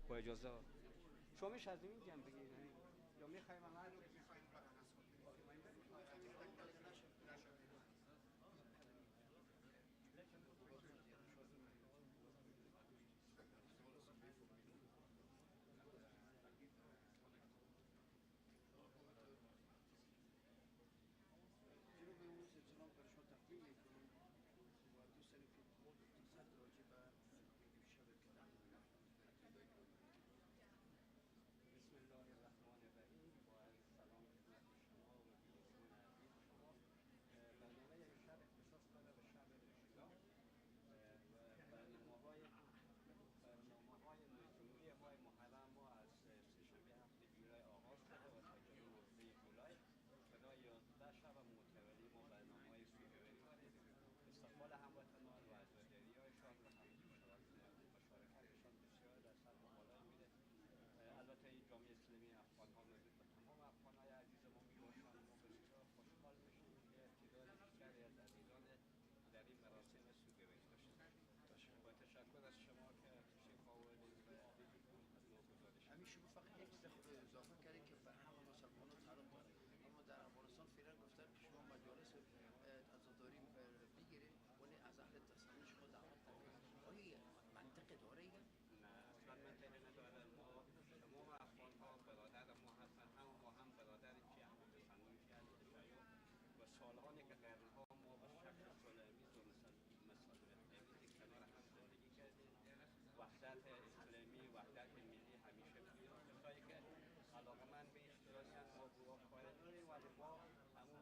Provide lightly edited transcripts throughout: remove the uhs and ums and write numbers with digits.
با اجازه شما میشه از این جنب بگیرید یا میخوایم من محرم ما از سه‌شنبه هفته جولای آغاز شده و تا جلو روزه جولای تا 11 شب متوالی ما برنامه‌های سوگواری داریم. استقبال هموطنان و عزاداری‌هایشان و مشارکتشان بسیار در سطح بالایی میره. البته این جامعه اسلامی افغان‌ها مربوط به تمام افغان‌های عزیز ما میباشند. ما بسیار خوشحال میشیم که تعداد بیشتری از عزیزان در این مراسم سوگواری داشته باشیم. با تشکر از شما که تشریف آوردید و همین شما فقط یک چیز اضافه کردید که به همه مسلمانان تعلق داره، اما در افغانستان فعلا گفتن که شما مجالس عزاداری بگیرید ولی از اهل تسلیم شما دعوت نکنید. آیا منطق داره این؟ نه اصلا منطقی نداره. ما تمام افغان‌ها برادر ما هستند، ما هم برادر چی اهل تسلیم چی اهل تشیع و سالهانی که قرن‌ها ما به شکل صلح‌آمیز و مسالمت‌آمیز کنار هم زندگی کردیم. وحدت اسلامی، وحدت ملی همیشه بود. کسایی که علاقه‌مند به اشتراک ما با کار داریم ولی ما همون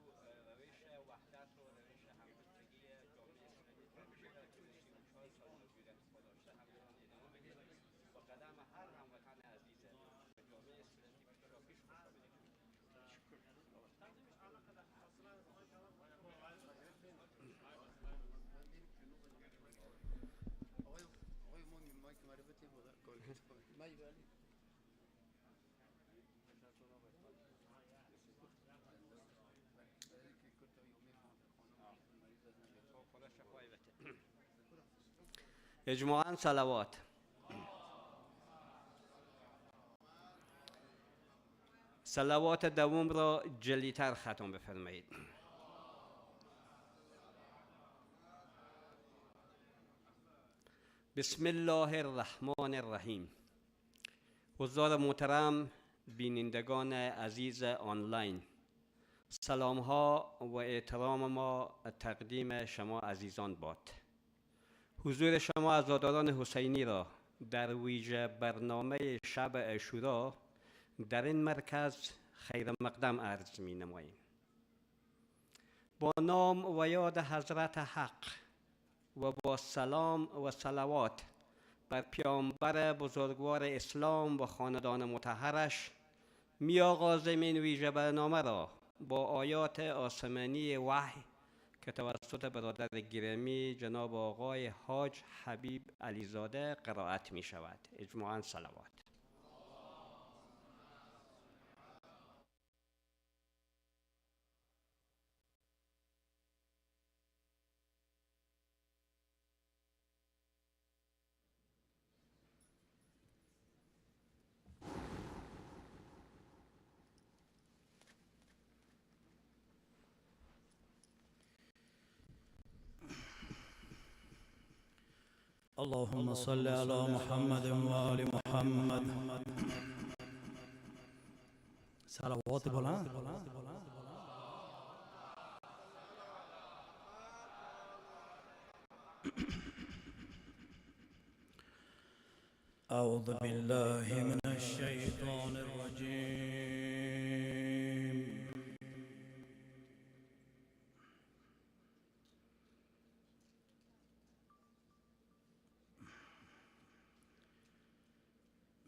روش وحدت و روش همبستگی جامعه اسلامی همیشه در طول 34 سال موجودیت خود داشته همچنان ادامه می‌دهیم و قدم هر هموطن عزیز به جامعه اسلامی بیشتر پیش مشابه کنیم. آقای مایک معرفتی بود کار مایی ولی اجماعاً صلوات. صلوات دوم را جلیتر ختم بفرمایید. بسم الله الرحمن الرحیم. حضار محترم، بینندگان عزیز آنلاین، سلام ها و احترام ما تقدیم شما عزیزان باد. حضور شما عزاداران حسینی را در ویژه برنامه شب عاشورا در این مرکز خیر مقدم عرض می نماییم. با نام و یاد حضرت حق و با سلام و صلوات بر پیامبر بزرگوار اسلام و خاندان مطهرش می آغازیم این ویژه برنامه را با آیات آسمانی وحی که توسط برادر گرامی جناب آقای حاج حبیب علیزاده قرائت می شود. اجماعاً صلوات. اللهم صل على محمد وآل محمد. صلوات بلند. أعوذ بالله من الشيطان الرجيم.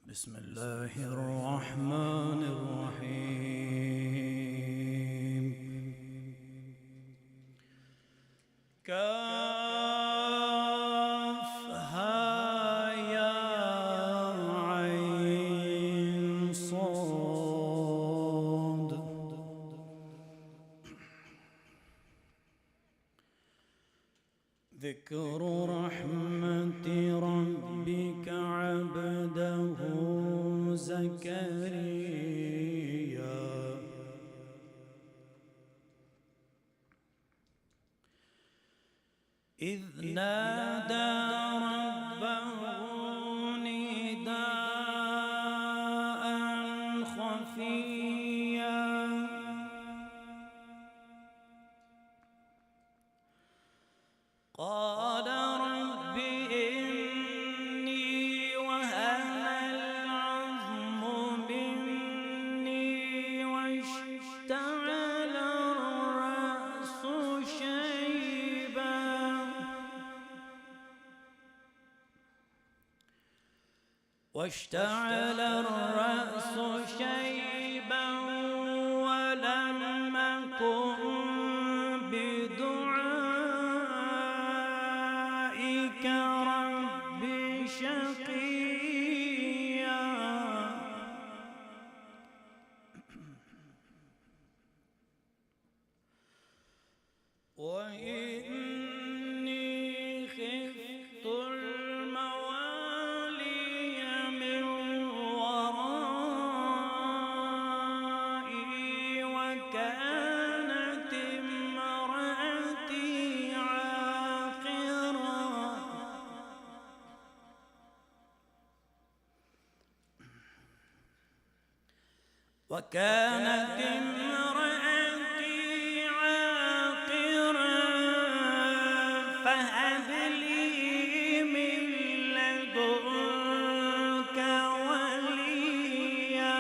بسم الله الرحمن الرحيم. كافها يا عين صاد. ذكر رحمة ربك عبده زكريا إذ نادى ربه نداء خفيا قال رب إني وهن العظم مني واشتعل الرأس شيبا ولم أكن بدعائك رب شقيا وإني خفت الموالي من ورائي وكانت امرأتي عاقرا فهب لي من لدنك وليا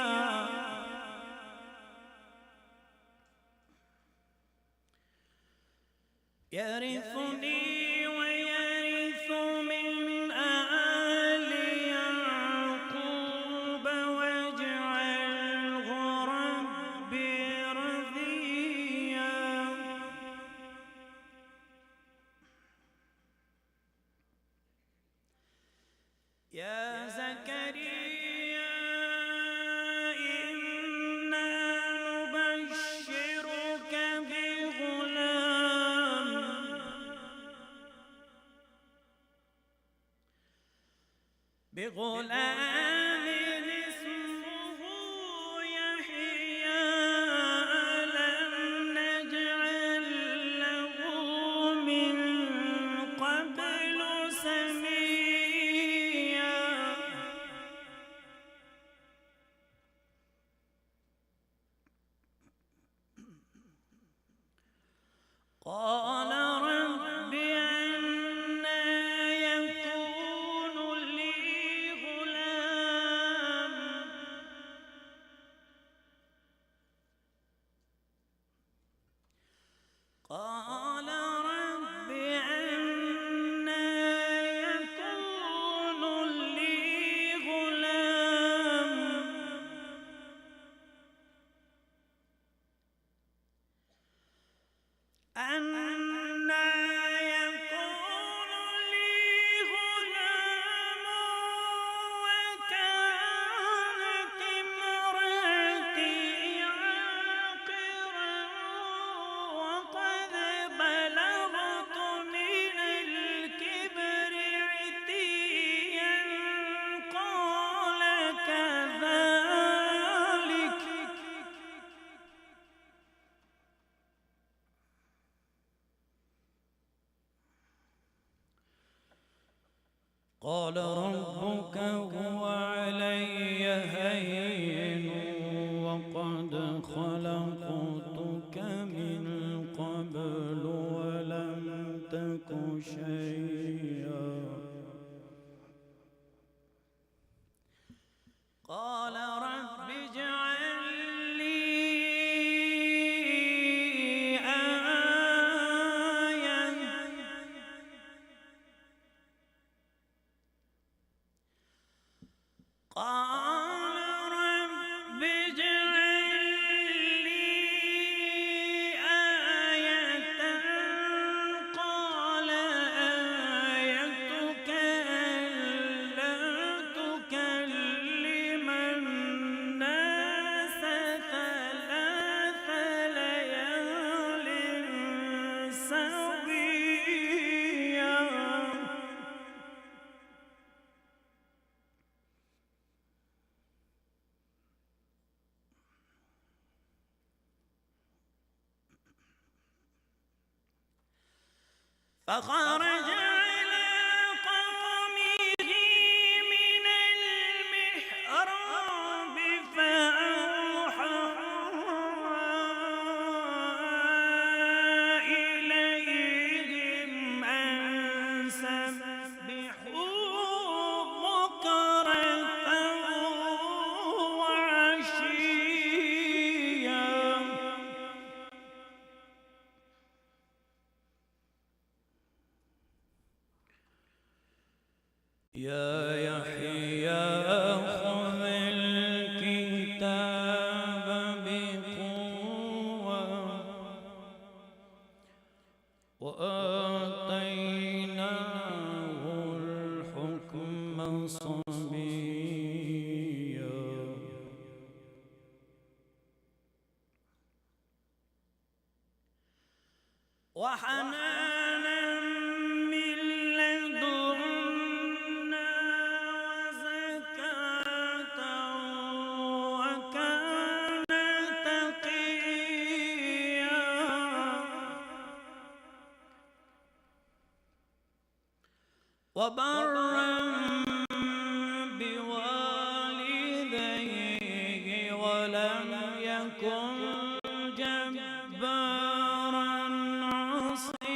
يرثني ويرث من آل يعقوب واجعله ربي رضيا يا زكريا إنا نبشرك بغلام اسمه يحيى لم نجعل له من قبل سميا قال رب أنى يكون لي غلام قال رب أنى يكون لي غلام أنى يكون لي غلام وكانت امرأتي عاقرا وقد بلغت من الكبر عتيا قال كذلك قال ربك هو علي هين وقد خلقتك من قبل ولم تك شيئا قال رب اجعل لي قال رب اجعل لي آية قال آيتك ألا تكلم الناس ثلاث ليال سويا فخرج على قومه من المحراب فأوحى إليهم أن سبحوا بكرة وعشيا يا يحيى خذ الكتاب بقوة وآتيناه الحكم صبيا وحنانا من لدنا وزكاة وكان تقيا وبرا بوالديه ولم يكن جبارا عصيا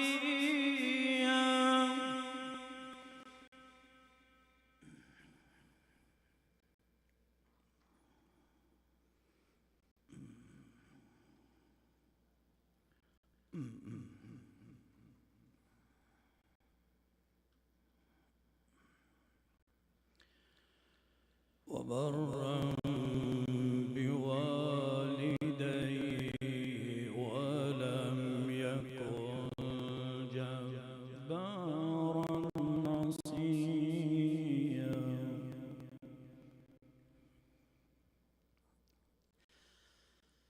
وبرا بوالديه ولم يكن جبارا عصيا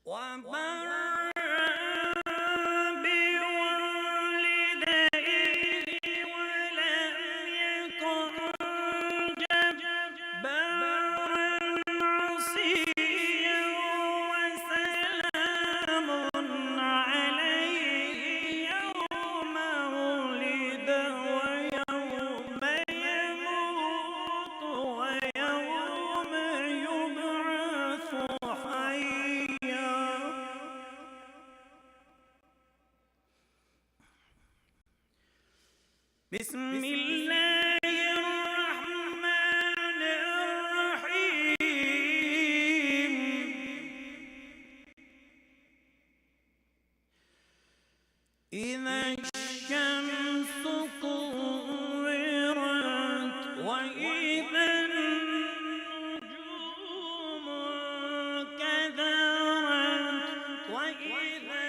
وبرا بوالديه ولم يكن جبارا عصيا وسلام عليه يوم ولد ويوم يموت ويوم يبعث حيا بسم الله الرحمن الرحيم إذا الشمس كورت وإذا النجوم كدرت وإذا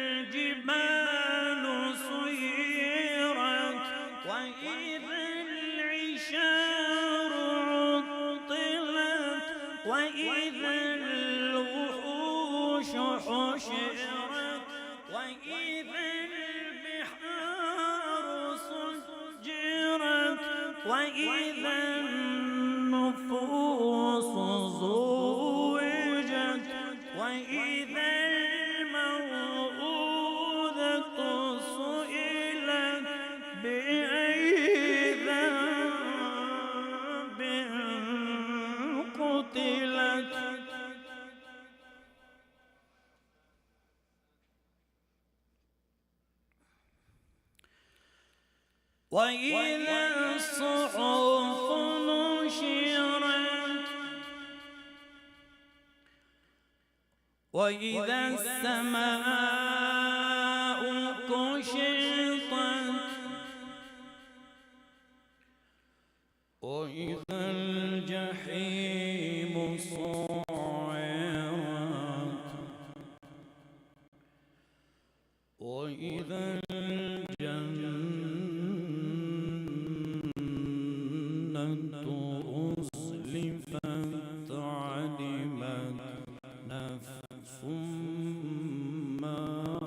الجبال سيرت وإذا العشار عطلت وإذا الوحوش حشرت وإذا البحار سجرت وإذا النفوس زوجت وإذا الموءودة سئلت بأي ذنب قتلت وإذا الصحف نشرت وإذا السماء كشطت وإذا الجحيم صعرت وإذا الجنة أزلفت علمت نفس ما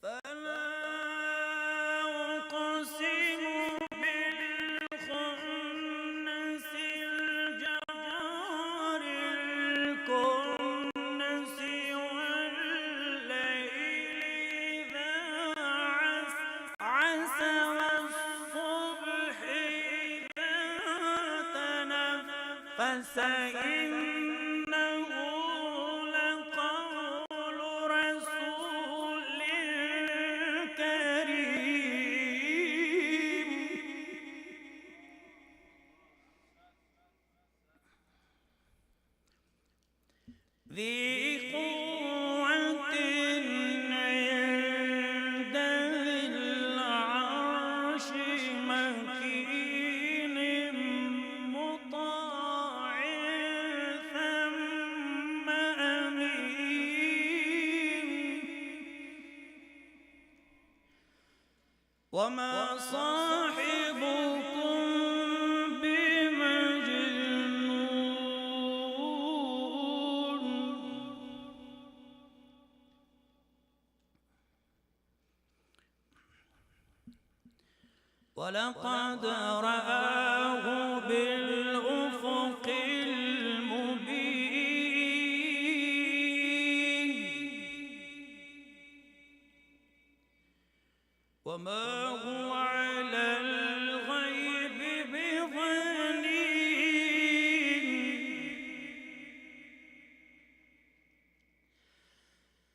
فلا أقسم بالخنس فسإنه لقول رسول كريم ذي قوة عند ذي العرش مكين مطاع ثم أمين وما صاحبكم بمجنون ولقد رآه بالأفق المبين وما هو على الغيب بضنين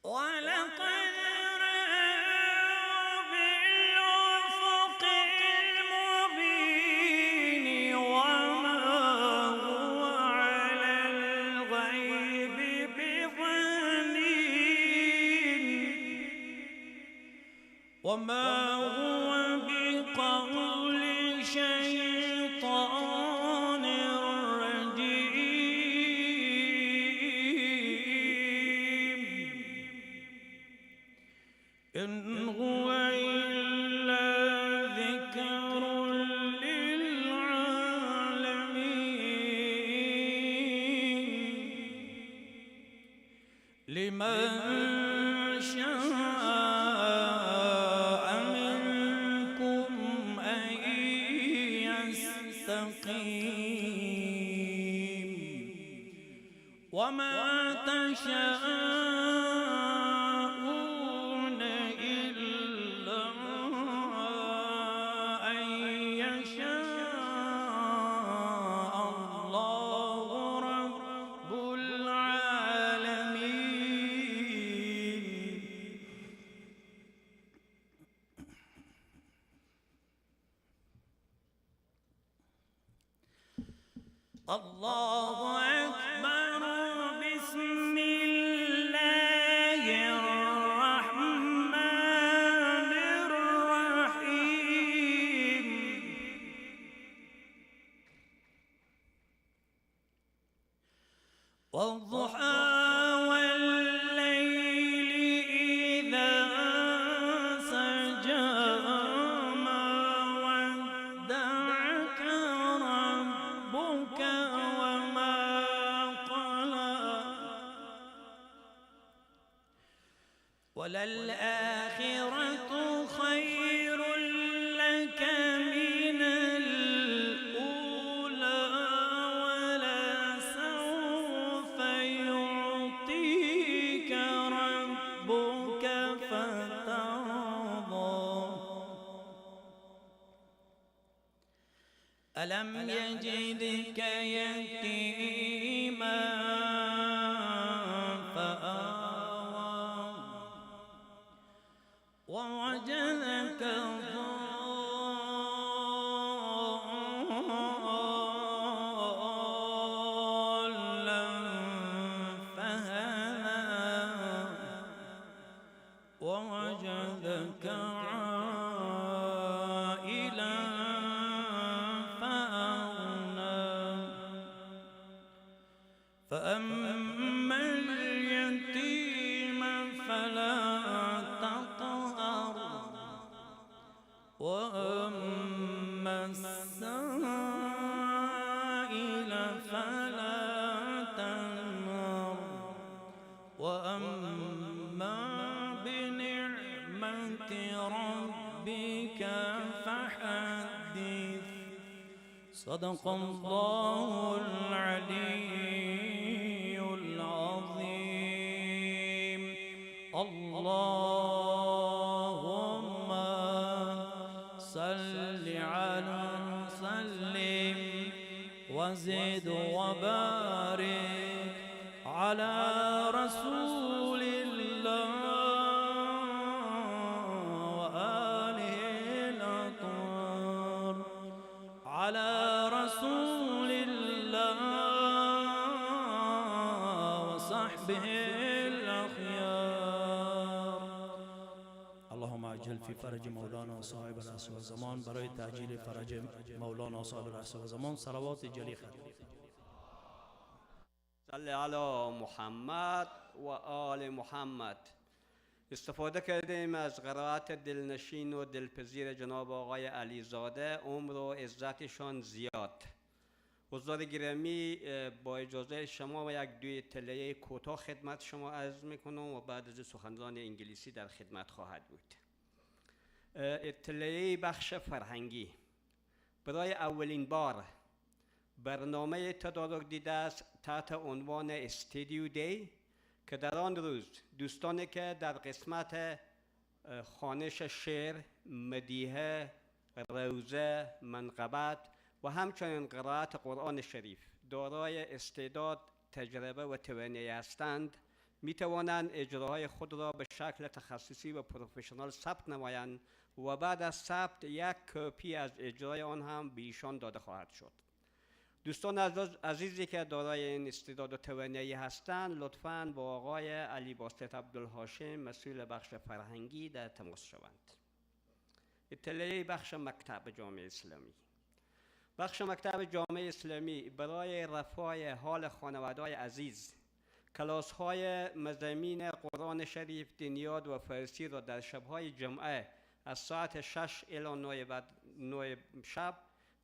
ولقد رآه بالأفق المبين وما هو على الغيب بضنين وما هو بقول شيطان رجيم إن هو إلا ذكر للعالمين لمن شاء منكم أن يستقيم وما تشاءون إلا أن يشاء الله رب العالمين الله أكبر بسم الله الرحمن الرحيم والضحى والليل إذا سجى ما ودعك ربك وما قلى وللآخرة خير لك من الأولى ولسوف يعطيك ربك فترضى ألم يجدك يتيما فآوى ووجدك ضالا فهدى ووجدك عائلا فأغنى فأما اليتيم فلا تقهر وأما السائل فلا تنهر وأما بنعمة ربك فحدث صدق الله العلي العظيم اللهم صل على وسلم وزد وبارك على رسول الله وآله الأطهار على رسول الله وصحبه الأخيار. اللهم اجل في فرج مولانا صاحب العصر والزمان. برای تعجیل فرج مولانا صاحب العصر والزمان صلوات جلی ختم. صل علی محمد و آل محمد. استفاده کردیم از قرائت دلنشین و دلپذیر جناب آقای علی زاده، عمر و عزتشان زیاد. حضار گرامی، با اجازه شما یک دو اطلاعیه کوتاه خدمت شما عرض میکنم و بعد از سخنران انگلیسی در خدمت خواهد بود. اطلاعیه بخش فرهنگی: برای اولین بار برنامه تدارک دیده است تحت عنوان استودیو دی که در آن روز دوستانی که در قسمت خوانش شعر، مدیحه، روزه، منقبت و همچنین قرائت قرآن شریف دارای استعداد، تجربه و توانایی هستند، می توانند اجراهای خود را به شکل تخصصی و پروفشنال ثبت نمایند و بعد از ثبت یک کپی از اجرای آن هم به ایشان داده خواهد شد. دوستان عزیزی که دارای این استعداد و توانایی هستند، لطفاً با آقای علی عبدالهاشم مسئول بخش فرهنگی در تماس شوند. اطلاعیه بخش مکتب جامعه اسلامی: بخش مکتب جامعه اسلامی برای رفع حال خانواده‌های عزیز کلاس‌های مضامین قرآن شریف، دینیات و فارسی را در شب‌های جمعه از ساعت 6 الی 9 شب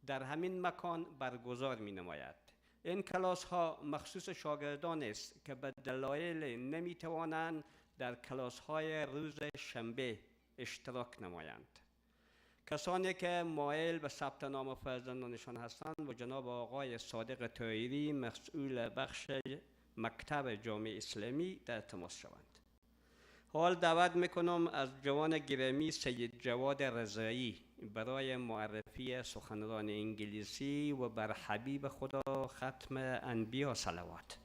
در همین مکان برگزار می نماید. این کلاس ها مخصوص شاگردان است که به دلایل نمی توانند در کلاس های روز شنبه اشتراک نمایند. کسانی که مایل به ثبت نام فرزندانشان هستند و جناب آقای صادق طاهری مسئول بخش مکتب جامعه اسلامی در تماس شوند. حال دعوت میکنم از جوان گرامی سید جواد رضایی برای معرفی سخنران انگلیسی و بر حبیب خدا ختم انبیا صلوات.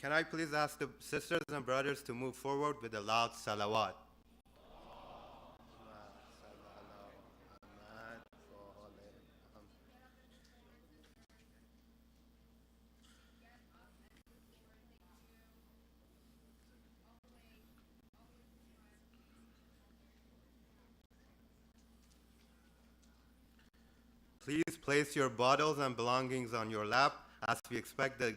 Can I please ask the sisters and brothers to move forward with a loud salawat? Please place your bottles and belongings on your lap as we expect the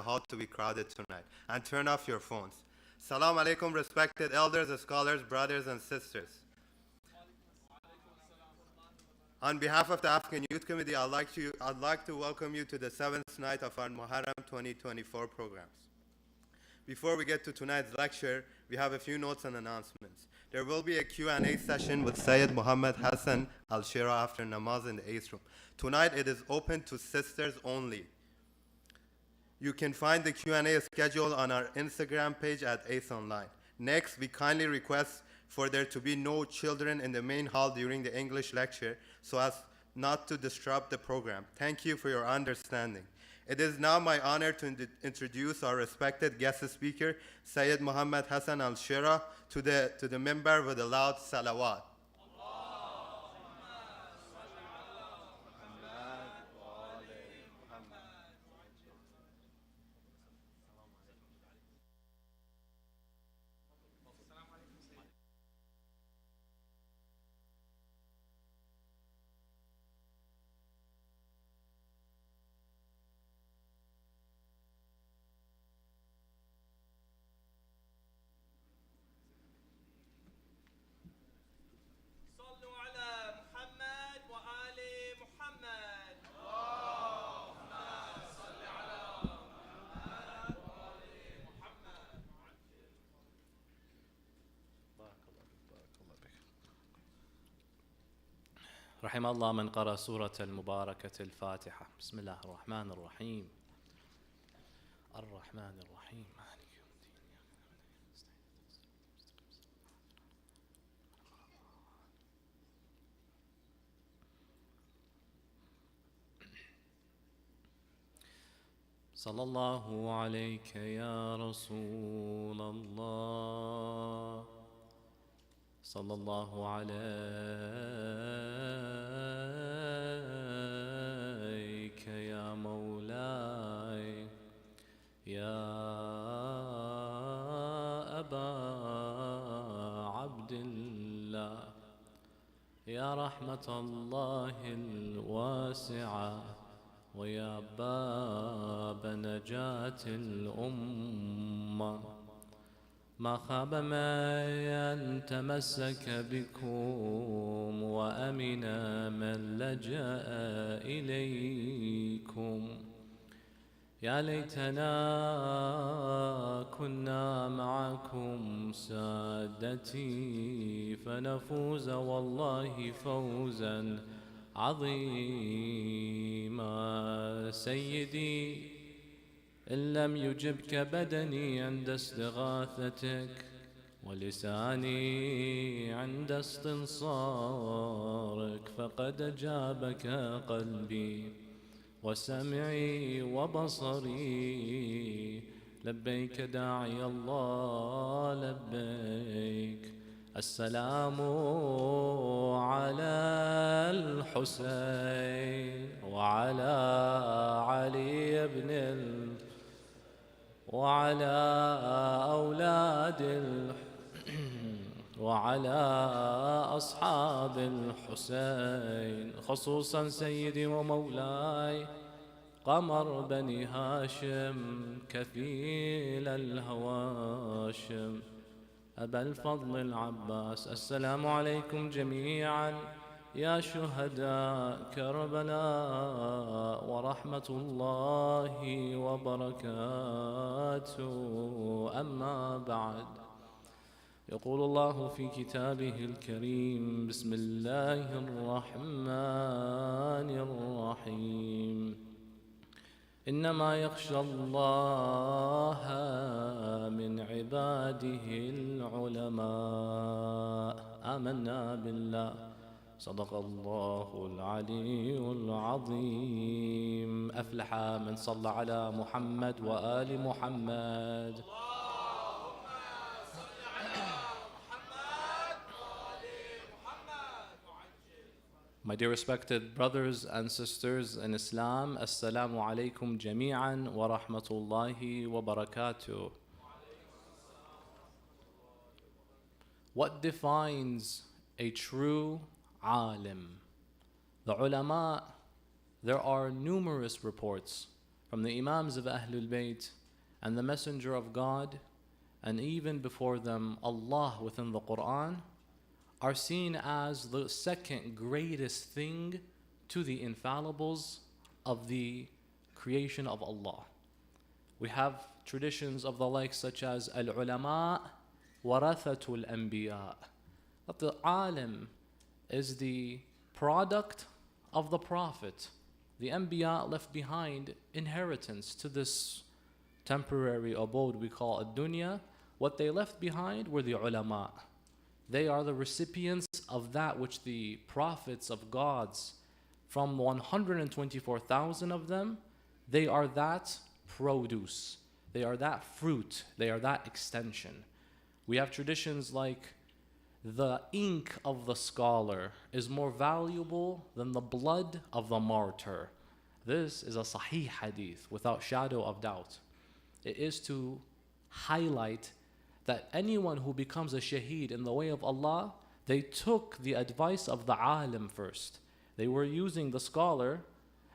hall to be crowded tonight. And turn off your phones. Salam alaikum, respected elders, scholars, brothers and sisters. On behalf of the African Youth Committee, I'd like to welcome you to the 7th night of our Muharram 2024 programs. Before we get to tonight's lecture, we have a few notes and announcements. There will be a Q&A session with Sayyid Mohammed Hassan AlSheraa after namaz in the 8th room. Tonight it is open to sisters only. You can find the Q&A schedule on our Instagram page at 8th Online. Next, we kindly request for there to be no children in the main hall during the English lecture so as not to disrupt the program. Thank you for your understanding. It is now my honor to introduce our respected guest speaker, Sayyid Mohammed Hassan AlSheraa, to the member with a loud salawat. رحم الله من قرأ سورة المباركة الفاتحة. بسم الله الرحمن الرحيم. الرحمن الرحيم مالك يوم الدين. صلى الله عليك يا رسول الله صلى الله عليك يا مولاي يا أبا عبد الله يا رحمة الله الواسعة ويا باب نجاة الأمة ما خاب من تمسك بكم وأمن من لجأ إليكم يا ليتنا كنا معكم سادتي فنفوز والله فوزا عظيما سيدي إن لم يجبك بدني عند استغاثتك ولساني عند استنصارك فقد أجابك قلبي وسمعي وبصري لبيك داعي الله لبيك السلام على الحسين وعلى علي بن وعلى أولاد وعلى أصحاب الحسين خصوصا سيدي ومولاي قمر بني هاشم كفيل الهواشم أبا الفضل العباس السلام عليكم جميعا يا شهداء كربلاء ورحمة الله وبركاته أما بعد يقول الله في كتابه الكريم بسم الله الرحمن الرحيم إنما يخشى الله من عباده العلماء آمنا بالله صدق الله العلي العظيم أفلح من صلى على محمد وآل محمد My dear respected brothers and sisters in Islam, Assalamu alaikum jami'an wa rahmatullahi wa barakatuh. What defines a true alim? The ulama, there are numerous reports from the Imams of Ahlul Bayt and the Messenger of God, and even before them, Allah within the Quran, are seen as the second greatest thing to the infallibles of the creation of Allah. We have traditions of the like such as al-ulama warathatul anbiya, that the alim is the product of the prophet. The anbiya left behind inheritance to this temporary abode we call ad-dunya. What they left behind were the ulama. They are the recipients of that which the prophets of God's, from 124,000 of them, they are that produce. They are that fruit. They are that extension. We have traditions like the ink of the scholar is more valuable than the blood of the martyr. This is a sahih hadith without shadow of doubt. It is to highlight that anyone who becomes a shaheed in the way of Allah, they took the advice of the alim first. They were using the scholar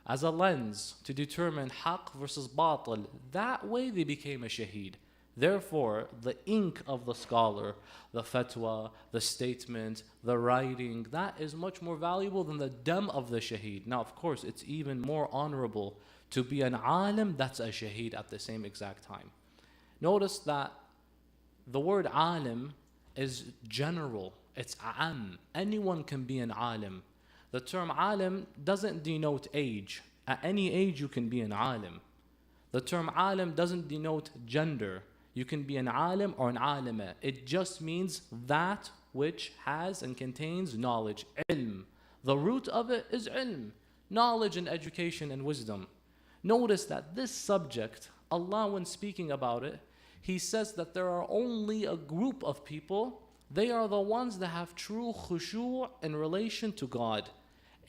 as a lens to determine haqq versus batil. That way they became a shaheed. Therefore, the ink of the scholar, the fatwa, the statement, the writing, that is much more valuable than the dam of the shaheed. Now, of course, it's even more honorable to be an alim that's a shaheed at the same exact time. Notice that the word alim is general. It's a'am. Anyone can be an alim. The term alim doesn't denote age. At any age you can be an alim. The term alim doesn't denote gender. You can be an alim or an alima. It just means that which has and contains knowledge. Ilm. The root of it is ilm. Knowledge and education and wisdom. Notice that this subject, Allah, when speaking about it, He says that there are only a group of people. They are the ones that have true khushu' in relation to God.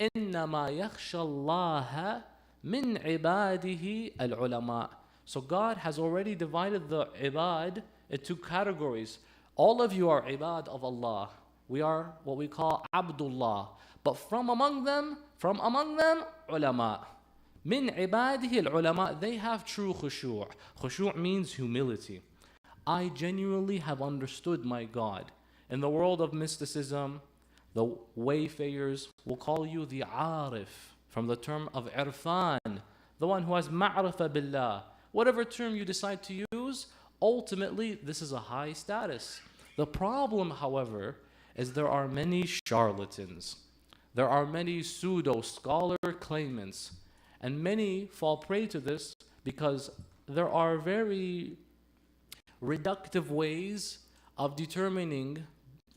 إِنَّمَا يَخْشَى اللَّهَ مِنْ عِبَادِهِ الْعُلَمَاء. So God has already divided the ibad into categories. All of you are ibad of Allah. We are what we call Abdullah. But from among them, ulama. Min ibadihi al-ulama, they have true khushu'. Khushu' means humility. I genuinely have understood my God. In the world of mysticism, the wayfarers will call you the arif, from the term of irfan, the one who has ma'rifa billah. Whatever term you decide to use, ultimately this is a high status. The problem, however, is there are many charlatans. There are many pseudo-scholar claimants. And many fall prey to this because there are very reductive ways of determining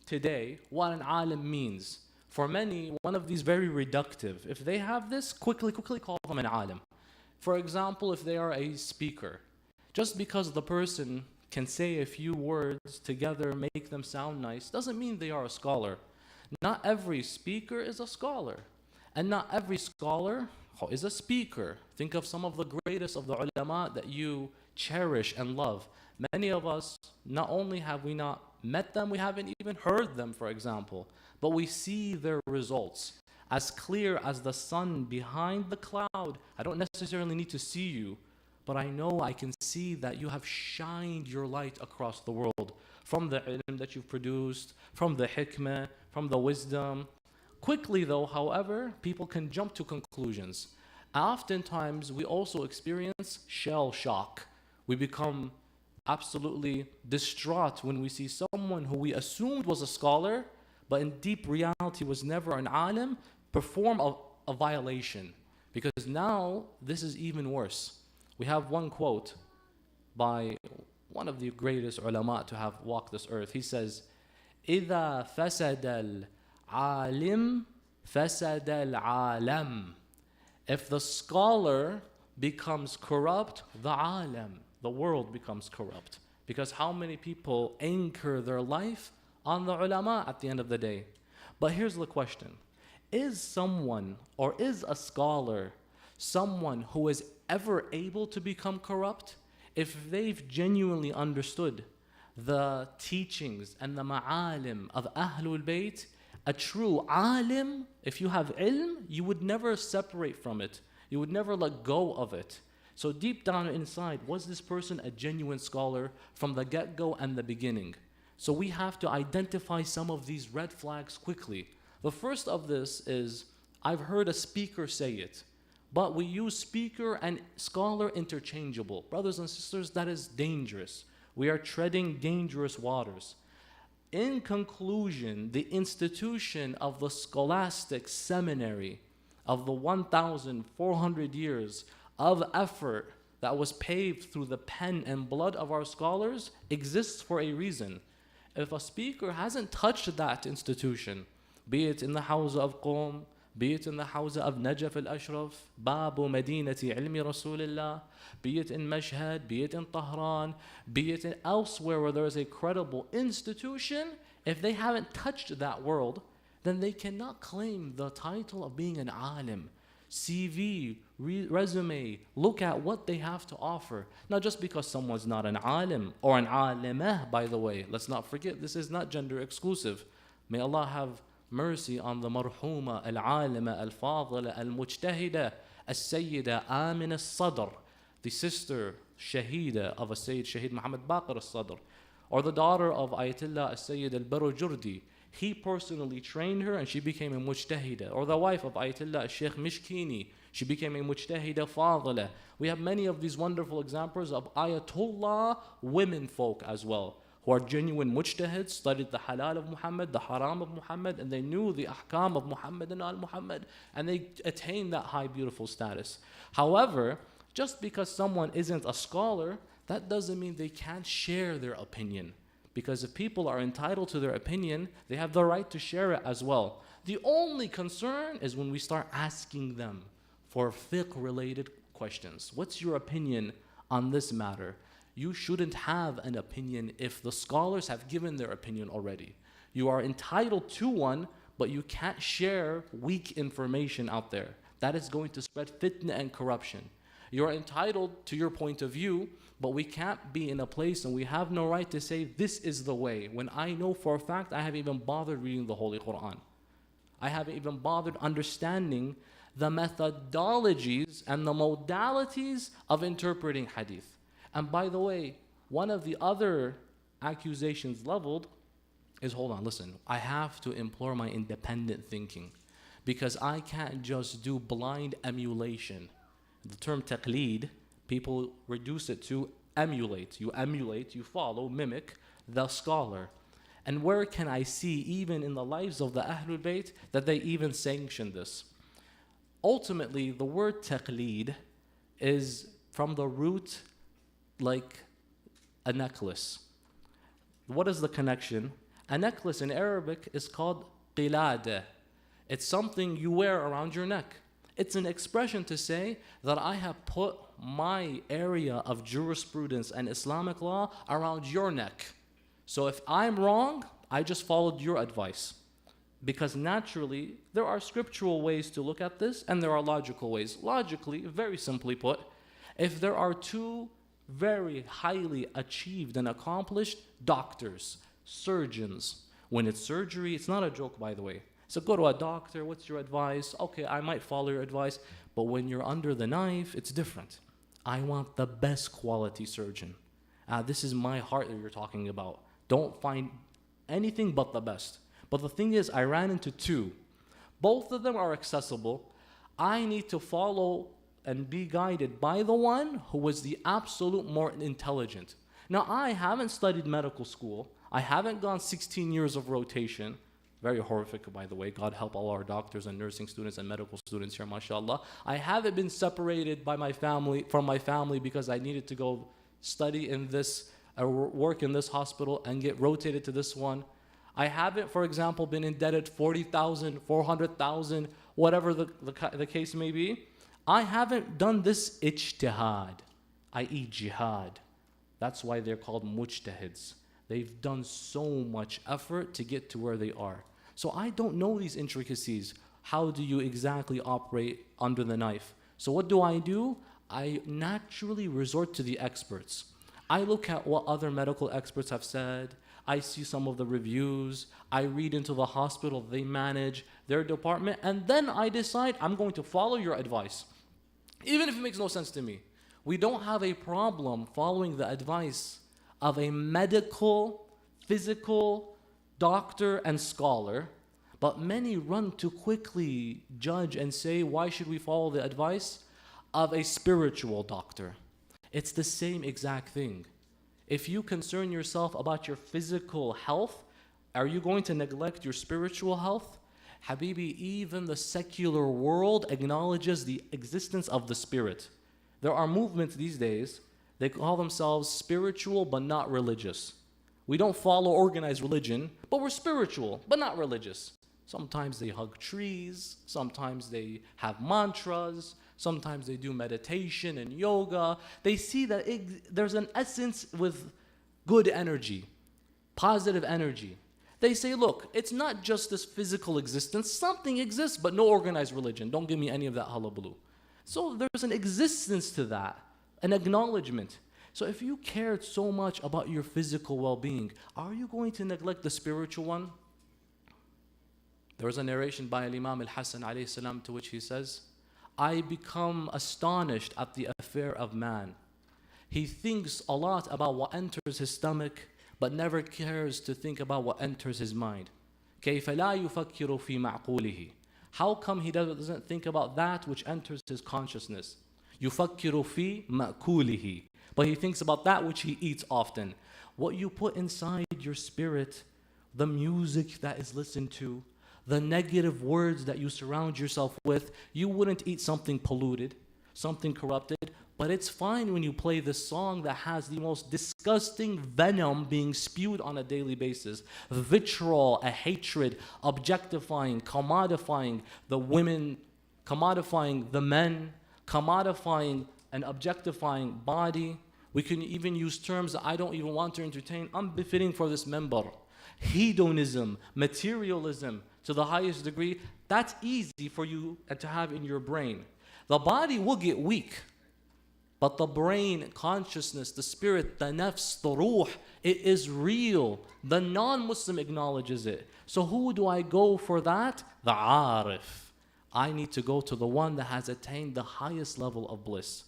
today what an alim means. For many, one of these very reductive. If they have this, quickly call them an alim. For example, if they are a speaker, just because the person can say a few words together, make them sound nice, doesn't mean they are a scholar. Not every speaker is a scholar. And not every scholar is a speaker. Think of some of the greatest of the ulama that you cherish and love. Many of us, not only have we not met them, we haven't even heard them, for example, but we see their results as clear as the sun behind the cloud. I don't necessarily need to see you, but I know I can see that you have shined your light across the world from the ilm that you've produced, from the hikmah, from the wisdom. Quickly though, however, people can jump to conclusions. Oftentimes, we also experience shell shock. We become absolutely distraught when we see someone who we assumed was a scholar, but in deep reality was never an alim, perform a violation. Because now, this is even worse. We have one quote by one of the greatest ulama to have walked this earth. He says, إِذَا فَسَدَ الْعَالِمْ فَسَدَ الْعَالَمْ. If the scholar becomes corrupt, the alim, the world becomes corrupt. Because how many people anchor their life on the ulama at the end of the day? But here's the question. Is someone, or is a scholar, someone who is ever able to become corrupt? If they've genuinely understood the teachings and the ma'alim of Ahlul Bayt, a true alim, if you have ilm, you would never separate from it. You would never let go of it. So deep down inside, was this person a genuine scholar from the get-go and the beginning? So we have to identify some of these red flags quickly. The first of this is, I've heard a speaker say it, but we use speaker and scholar interchangeable. Brothers and sisters, that is dangerous. We are treading dangerous waters. In conclusion, the institution of the scholastic seminary of the 1,400 years of effort that was paved through the pen and blood of our scholars exists for a reason. If a speaker hasn't touched that institution, be it in the house of Qom, be it in the house of Najaf al-Ashraf, Babu Madinati Ilmi Rasulillah, be it in Mashhad, be it in Tehran, be it in elsewhere where there is a credible institution, if they haven't touched that world, then they cannot claim the title of being an alim. CV, resume, look at what they have to offer. Not just because someone's not an alim or an alimah, by the way. Let's not forget, this is not gender exclusive. May Allah have mercy on the marhuma, al-alima, al-fadila, al-mujtahida, al-sayyida, Amin al-Sadr, the sister shahida of a Sayyid Shahid Muhammad Baqir al-Sadr, or the daughter of Ayatollah al-Sayyid al-Barujurdi. He personally trained her and she became a mujtahida. Or the wife of Ayatollah al-Sheikh Mishkini, she became a mujtahida fadila. We have many of these wonderful examples of Ayatollah women folk as well, who are genuine mujtahids, studied the halal of Muhammad, the haram of Muhammad, and they knew the ahkam of Muhammad and al-Muhammad, and they attained that high, beautiful status. However, just because someone isn't a scholar, that doesn't mean they can't share their opinion. Because if people are entitled to their opinion, they have the right to share it as well. The only concern is when we start asking them for fiqh-related questions. What's your opinion on this matter? You shouldn't have an opinion if the scholars have given their opinion already. You are entitled to one, but you can't share weak information out there. That is going to spread fitna and corruption. You're entitled to your point of view, but we can't be in a place and we have no right to say this is the way, when I know for a fact I haven't even bothered reading the Holy Quran. I haven't even bothered understanding the methodologies and the modalities of interpreting hadith. And by the way, one of the other accusations leveled is, hold on, listen, I have to implore my independent thinking because I can't just do blind emulation. The term taqleed, people reduce it to emulate. You emulate, you follow, mimic the scholar. And where can I see, even in the lives of the Ahlul Bayt, that they even sanction this? Ultimately, the word taqleed is from the root like a necklace. What is the connection? A necklace in Arabic is called qilada. It's something you wear around your neck. It's an expression to say that I have put my area of jurisprudence and Islamic law around your neck. So if I'm wrong, I just followed your advice. Because naturally, there are scriptural ways to look at this and there are logical ways. Logically, very simply put, if there are two very highly achieved and accomplished doctors, surgeons, when it's surgery, it's not a joke, by the way. So go to a doctor, what's your advice? Okay, I might follow your advice, but when you're under the knife, it's different. I want the best quality surgeon. This is my heart that you're talking about. Don't find anything but the best. But the thing is, I ran into two. Both of them are accessible. I need to follow and be guided by the one who was the absolute more intelligent. Now, I haven't studied medical school. I haven't gone 16 years of rotation. Very horrific, by the way. God help all our doctors and nursing students and medical students here, mashallah. I haven't been separated by my family, from my family, because I needed to go study in this, work in this hospital and get rotated to this one. I haven't, for example, been indebted 40,000, 400,000, whatever the case may be. I haven't done this ijtihad, i.e. jihad. That's why they're called mujtahids. They've done so much effort to get to where they are. So I don't know these intricacies. How do you exactly operate under the knife? So what do? I naturally resort to the experts. I look at what other medical experts have said. I see some of the reviews. I read into the hospital they manage, their department, and then I decide I'm going to follow your advice. Even if it makes no sense to me. We don't have a problem following the advice of a medical, physical doctor and scholar, but many run to quickly judge and say, why should we follow the advice of a spiritual doctor? It's the same exact thing. If you concern yourself about your physical health, are you going to neglect your spiritual health? Habibi, even the secular world acknowledges the existence of the spirit. There are movements these days, they call themselves spiritual but not religious. We don't follow organized religion, but we're spiritual but not religious. Sometimes they hug trees, sometimes they have mantras, sometimes they do meditation and yoga. They see that there's an essence with good energy, positive energy. They say, look, it's not just this physical existence. Something exists, but no organized religion. Don't give me any of that hullabaloo. So there's an existence to that, an acknowledgement. So if you cared so much about your physical well-being, are you going to neglect the spiritual one? There was a narration by Imam Hassan AlSheraa to which he says, I become astonished at the affair of man. He thinks a lot about what enters his stomach, but never cares to think about what enters his mind. كيف لا يفكر في معقوله. How come he doesn't think about that which enters his consciousness? يفكر في مأكوله. But he thinks about that which he eats often. What you put inside your spirit, the music that is listened to, the negative words that you surround yourself with, you wouldn't eat something polluted, something corrupted, but it's fine when you play this song that has the most disgusting venom being spewed on a daily basis. Vitriol, a hatred, objectifying, commodifying the women, commodifying the men, commodifying and objectifying body. We can even use terms that I don't even want to entertain, unbefitting for this member. Hedonism, materialism to the highest degree, that's easy for you to have in your brain. The body will get weak, but the brain, consciousness, the spirit, the nafs, the ruh, it is real. The non-Muslim acknowledges it. So who do I go for that? The arif. I need to go to the one that has attained the highest level of bliss.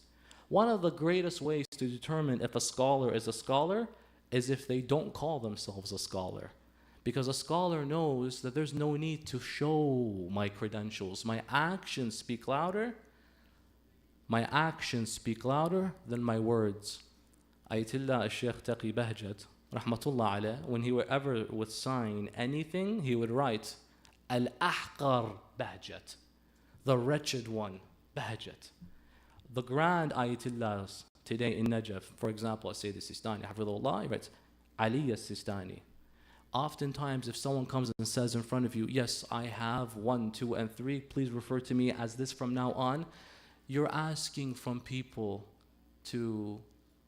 One of the greatest ways to determine if a scholar is a scholar is if they don't call themselves a scholar. Because a scholar knows that there's no need to show my credentials. My actions speak louder. My actions speak louder than my words. Ayatollah Sheikh Taqi Bahjat, rahmatullah alayh, when he ever would sign anything, he would write, Al-Ahqar Bahjat, the wretched one, Bahjat. The grand Ayatollahs today in Najaf, for example, Sayyid al-Sistani, Hafidhullah, he writes, Ali al-Sistani. Oftentimes, if someone comes and says in front of you, yes, I have 1, 2, and 3, please refer to me as this from now on, you're asking from people to,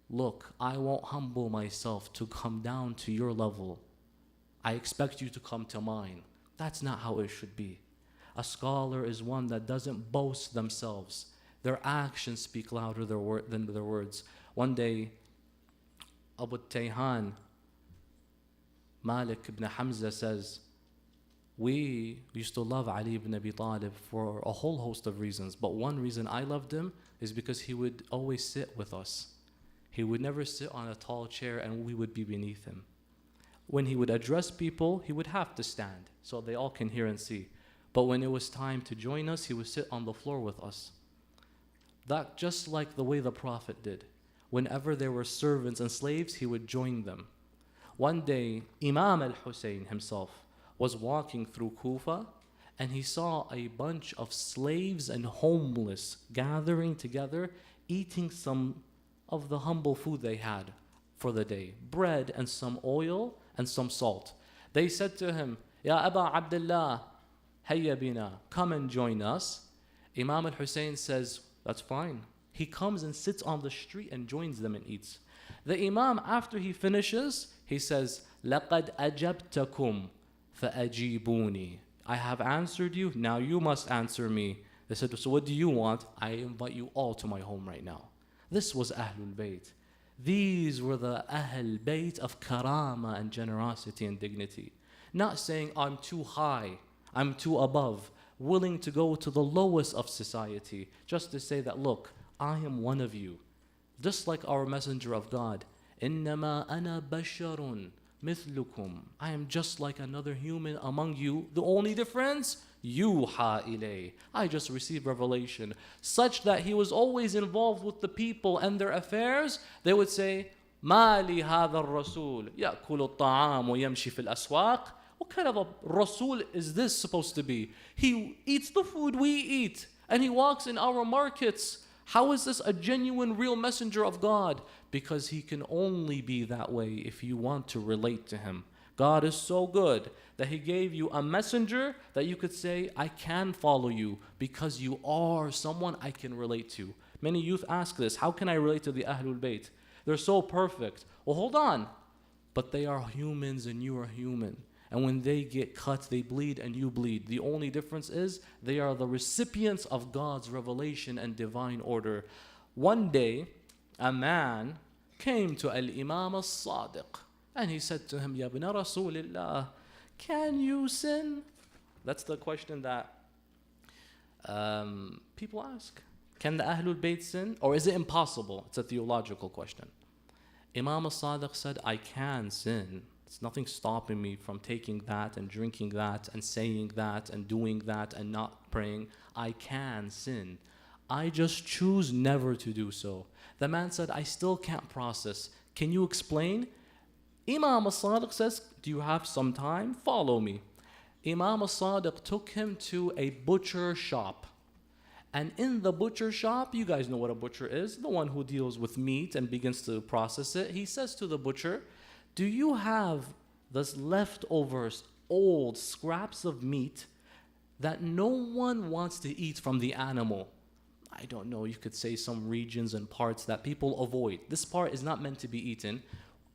look, I won't humble myself to come down to your level. I expect you to come to mine. That's not how it should be. A scholar is one that doesn't boast themselves. Their actions speak louder than their words. One day, Abu Tayhan, Malik ibn Hamza says, we used to love Ali ibn Abi Talib for a whole host of reasons, but one reason I loved him is because he would always sit with us. He would never sit on a tall chair and we would be beneath him. When he would address people, he would have to stand so they all can hear and see. But when it was time to join us, he would sit on the floor with us. That just like the way the Prophet did. Whenever there were servants and slaves, he would join them. One day, Imam al-Hussein himself was walking through Kufa and he saw a bunch of slaves and homeless gathering together, eating some of the humble food they had for the day, bread and some oil and some salt. They said to him, Ya Aba Abdullah, hayya bina, come and join us. Imam al-Hussein says, that's fine. He comes and sits on the street and joins them and eats. The Imam, after he finishes, he says, لَقَدْ أَجَبْتَكُمْ فَأَجِيبُونِي. I have answered you, now you must answer me. They said, so what do you want? I invite you all to my home right now. This was Ahlul Bayt. These were the Ahl Bayt of karama and generosity and dignity. Not saying, I'm too high, I'm too above, willing to go to the lowest of society, just to say that, look, I am one of you. Just like our messenger of God, إِنَّمَا أَنَا بَشَرٌ مِثْلُكُمْ. I am just like another human among you. The only difference, yuha ilay. I just received revelation. Such that he was always involved with the people and their affairs. They would say, مَا لِي هَذَا الرَّسُولِ يَأْكُلُ الطَّعَامُ وَيَمْشِي فِي الْأَسْوَاقِ. What kind of a Rasul is this supposed to be? He eats the food we eat and he walks in our markets. How is this a genuine, real messenger of God? Because he can only be that way if you want to relate to him. God is so good that he gave you a messenger that you could say, I can follow you because you are someone I can relate to. Many youth ask this, how can I relate to the Ahlul Bayt? They're so perfect. Well, hold on. But they are humans and you are human. And when they get cut, they bleed and you bleed. The only difference is they are the recipients of God's revelation and divine order. One day, a man came to Al-Imam As-Sadiq and he said to him, Ya ibn Rasulillah, can you sin? That's the question that people ask. Can the Ahlul Bayt sin? Or is it impossible? It's a theological question. Imam As-Sadiq said, I can sin. There's nothing stopping me from taking that and drinking that and saying that and doing that and not praying. I can sin. I just choose never to do so. The man said, I still can't process. Can you explain? Imam As-Sadiq says, do you have some time? Follow me. Imam As-Sadiq took him to a butcher shop. And in the butcher shop, you guys know what a butcher is, the one who deals with meat and begins to process it. He says to the butcher, do you have those leftovers, old scraps of meat that no one wants to eat from the animal? I don't know, you could say some regions and parts that people avoid. This part is not meant to be eaten.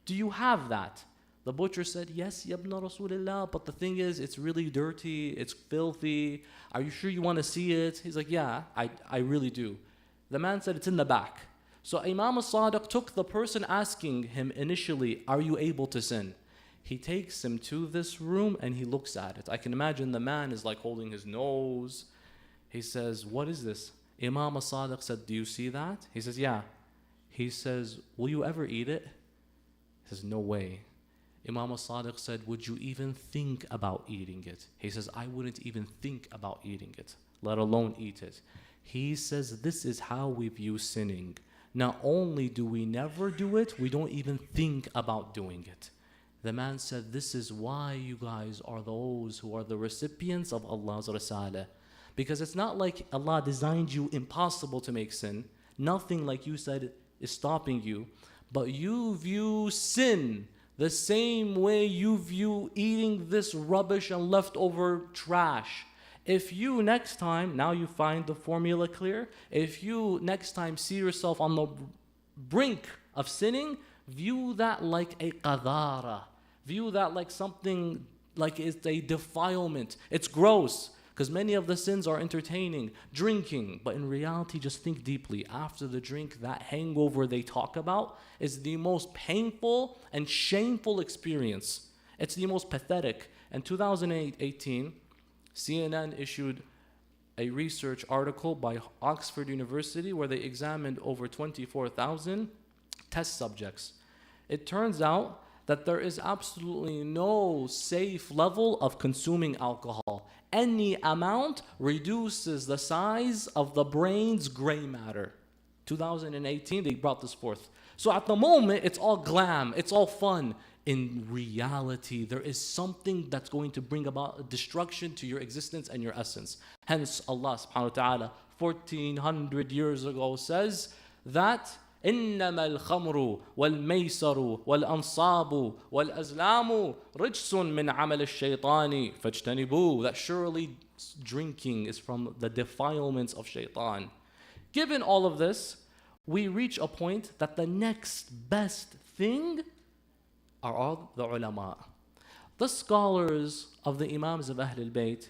Do you have that? The butcher said, yes, yabna Rasulullah, but the thing is, it's really dirty, it's filthy. Are you sure you want to see it? He's like, yeah, I really do. The man said, it's in the back. So Imam al-Sadiq took the person asking him initially, are you able to sin? He takes him to this room and he looks at it. I can imagine the man is like holding his nose. He says, what is this? Imam al-Sadiq said, do you see that? He says, yeah. He says, will you ever eat it? He says, no way. Imam al-Sadiq said, would you even think about eating it? He says, I wouldn't even think about eating it, let alone eat it. He says, this is how we view sinning. Not only do we never do it, we don't even think about doing it. The man said, this is why you guys are those who are the recipients of Allah's Risalah. Because it's not like Allah designed you impossible to make sin. Nothing, like you said, is stopping you. But you view sin the same way you view eating this rubbish and leftover trash. If you next time, now you find the formula clear, if you next time see yourself on the brink of sinning, view that like a qadara. View that like something, like it's a defilement. It's gross, because many of the sins are entertaining, drinking. But in reality, just think deeply. After the drink, that hangover they talk about is the most painful and shameful experience. It's the most pathetic. In 2018, CNN issued a research article by Oxford University where they examined over 24,000 test subjects. It turns out that there is absolutely no safe level of consuming alcohol. Any amount reduces the size of the brain's gray matter. 2018, they brought this forth. So at the moment, it's all glam, it's all fun. In reality, there is something that's going to bring about destruction to your existence and your essence. Hence, Allah subhanahu wa ta'ala, 1400 years ago says that إنما الخمر والميسر والأنصاب والأزلام رجس من عمل الشيطان فاجتنبوه. That surely drinking is from the defilements of shaitan. Given all of this, we reach a point that the next best thing are all the ulama. The scholars of the Imams of Ahlul Bayt,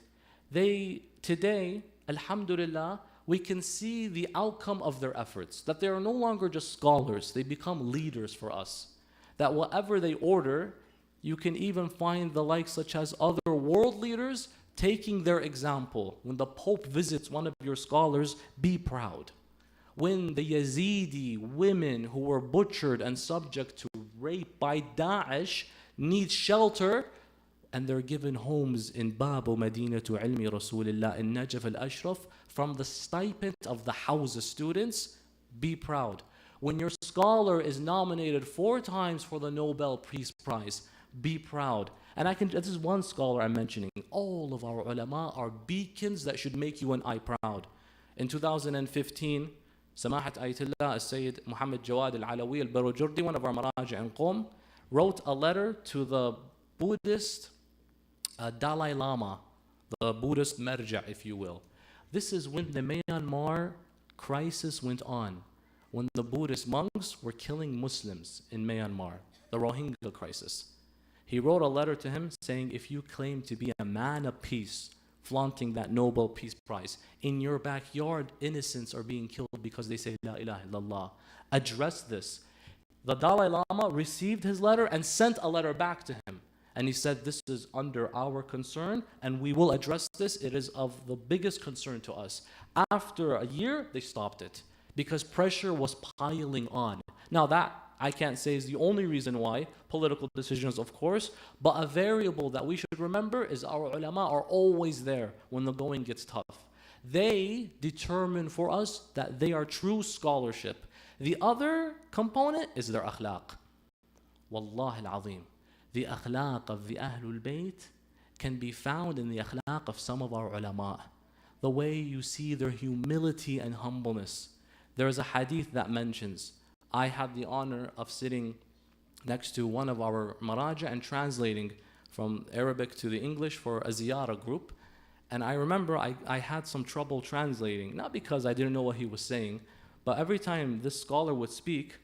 they today, alhamdulillah, we can see the outcome of their efforts. That they are no longer just scholars, they become leaders for us. That whatever they order, you can even find the likes such as other world leaders taking their example. When the Pope visits one of your scholars, be proud. When the Yazidi women who were butchered and subject to rape by Daesh need shelter, and they're given homes in Babu Madinatu Ilmi Rasulillah in Najaf al-Ashraf from the stipend of the Hawza students, be proud. When your scholar is nominated 4 times for the Nobel Peace Prize, be proud. And this is one scholar I'm mentioning. All of our ulama are beacons that should make you and I proud. In 2015, Samahat Ayatollah Sayyid Muhammad Jawad al-Alawi al-Barujurdi, one of our maraji in Qom, wrote a letter to the Buddhist Dalai Lama, the Buddhist Marja, if you will. This is when the Myanmar crisis went on, when the Buddhist monks were killing Muslims in Myanmar, the Rohingya crisis. He wrote a letter to him saying, if you claim to be a man of peace, flaunting that Nobel Peace Prize, in your backyard, innocents are being killed because they say, La ilaha illallah. Address this. The Dalai Lama received his letter and sent a letter back to him. And he said, this is under our concern and we will address this. It is of the biggest concern to us. After a year, they stopped it because pressure was piling on. Now that, I can't say is the only reason why, political decisions of course, but a variable that we should remember is our ulama are always there when the going gets tough. They determine for us that they are true scholarship. The other component is their akhlaq. Wallahi al-azim. The akhlaq of the Ahlul Bayt can be found in the akhlaq of some of our ulama. The way you see their humility and humbleness. There is a hadith that mentions, I had the honor of sitting next to one of our maraja and translating from Arabic to the English for a ziyarah group. And I remember I had some trouble translating, not because I didn't know what he was saying, but every time this scholar would speak,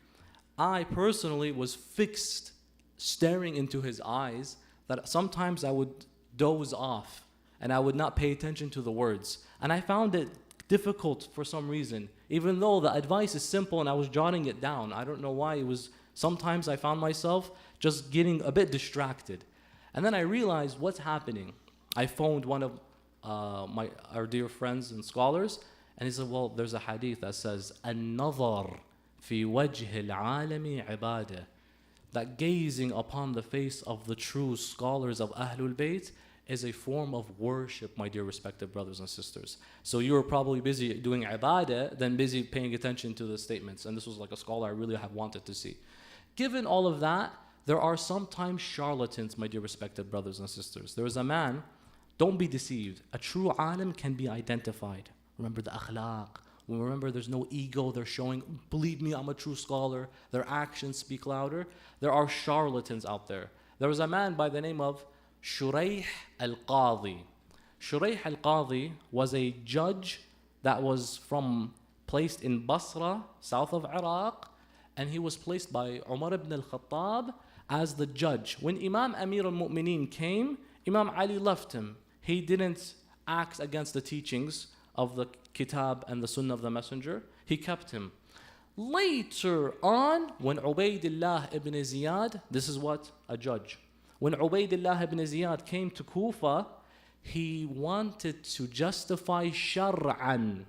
I personally was fixed, staring into his eyes, that sometimes I would doze off and I would not pay attention to the words. And I found it difficult for some reason, even though the advice is simple and I was jotting it down. I don't know why. It was sometimes I found myself just getting a bit distracted. And then I realized what's happening. I phoned one of our dear friends and scholars, and he said, well, there's a hadith that says, النظر في وجه العالم عبادة, that gazing upon the face of the true scholars of Ahlul Bayt is a form of worship, my dear respected brothers and sisters. So you were probably busy doing ibadah than busy paying attention to the statements. And this was like a scholar I really have wanted to see. Given all of that, there are sometimes charlatans, my dear respected brothers and sisters. There is a man, don't be deceived. A true alim can be identified. Remember the akhlaq. Remember, there's no ego. They're showing, believe me, I'm a true scholar. Their actions speak louder. There are charlatans out there. There was a man by the name of Shuraih al-Qadi. Shuraih al-Qadi was a judge that was placed in Basra, south of Iraq, and he was placed by Umar ibn al-Khattab as the judge. When Imam Amir al-Mu'mineen came, Imam Ali left him. He didn't act against the teachings of the Kitab and the Sunnah of the Messenger. He kept him. Later on, when Ubaydullah ibn Ziyad, this is what a judge, when Ubaydullah ibn Ziyad came to Kufa, he wanted to justify shar'an,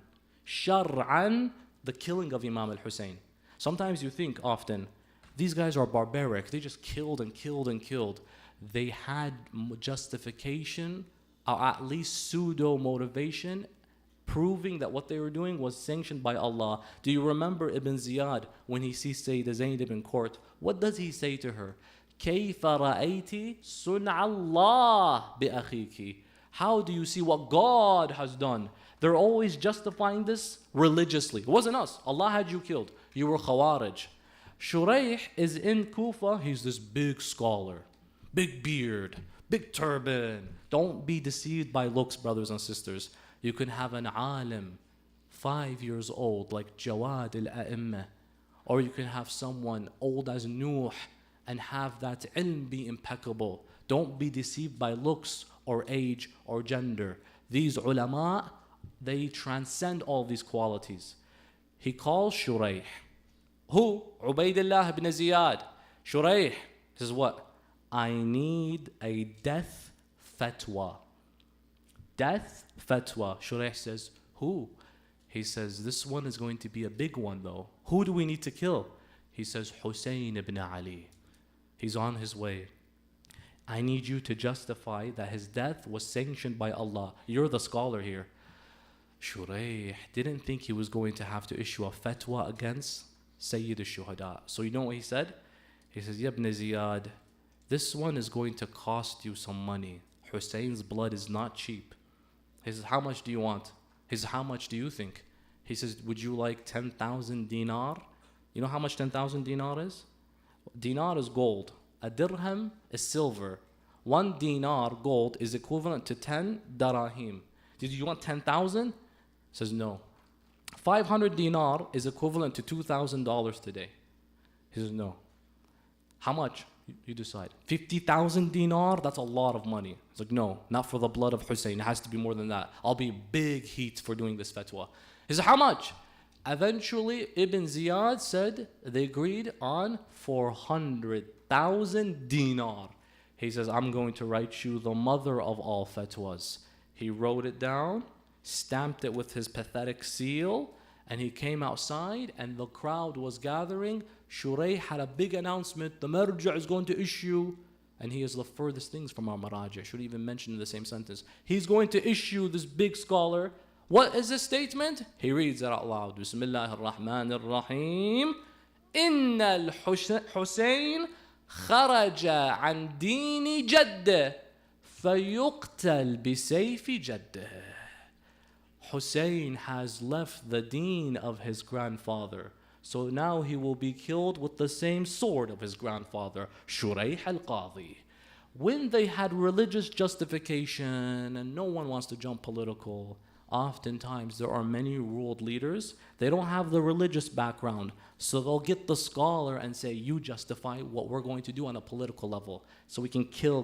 the killing of Imam al-Hussein. Sometimes you think often, these guys are barbaric. They just killed and killed and killed. They had justification, or at least pseudo-motivation, proving that what they were doing was sanctioned by Allah. Do you remember Ibn Ziyad when he sees Sayyida Zaynab in court? What does he say to her? كَيْفَ رَأَيْتِ صُنْعَ اللَّهِ بِأَخِيكِ. How do you see what God has done? They're always justifying this religiously. It wasn't us. Allah had you killed. You were Khawarij. Shuraih is in Kufa. He's this big scholar. Big beard. Big turban. Don't be deceived by looks, brothers and sisters. You can have an alim, 5 years old, like Jawad al-A'imma. Or you can have someone old as Nuh and have that ilm be impeccable. Don't be deceived by looks or age or gender. These ulama, they transcend all these qualities. He calls Shuraih. Who? Ubaydullah ibn Ziyad. Shuraih says what? I need a death fatwa. Death fatwa. Shuraih says, who? He says, this one is going to be a big one though. Who do we need to kill? He says, Hussein ibn Ali. He's on his way. I need you to justify that his death was sanctioned by Allah. You're the scholar here. Shuraih didn't think he was going to have to issue a fatwa against Sayyid al-Shuhada. So you know what he said? He says, Ya ibn Ziyad, this one is going to cost you some money. Hussein's blood is not cheap. He says, how much do you want? He says, how much do you think? He says, would you like 10,000 dinar? You know how much 10,000 dinar is? Dinar is gold. A dirham is silver. 1 dinar gold is equivalent to 10 darahim. Did you want 10,000? Says no. 500 dinar is equivalent to $2,000 today. He says no. How much? You decide. 50,000 dinar, that's a lot of money. It's like, no, not for the blood of Hussein. It has to be more than that. I'll be big heat for doing this fatwa. He said, how much? Eventually, Ibn Ziyad said they agreed on 400,000 dinar. He says, I'm going to write you the mother of all fatwas. He wrote it down, stamped it with his pathetic seal, and he came outside and the crowd was gathering. Shuraih had a big announcement. The marja is going to issue, and he is the furthest things from our maraja. Should even mention in the same sentence. He's going to issue this big scholar. What is this statement? He reads it out loud. Bismillah ar-Rahman ar-Rahim. Inna al-Hussein kharaja an dini jaddah fayuqtal bisayfi jaddah. Hussein has left the deen of his grandfather. So now he will be killed with the same sword of his grandfather, Shuraih al-Qadi. when they had religious justification, and no one wants to jump political, oftentimes there are many world leaders, they don't have the religious background, so they'll get the scholar and say, you justify what we're going to do on a political level, so we can kill.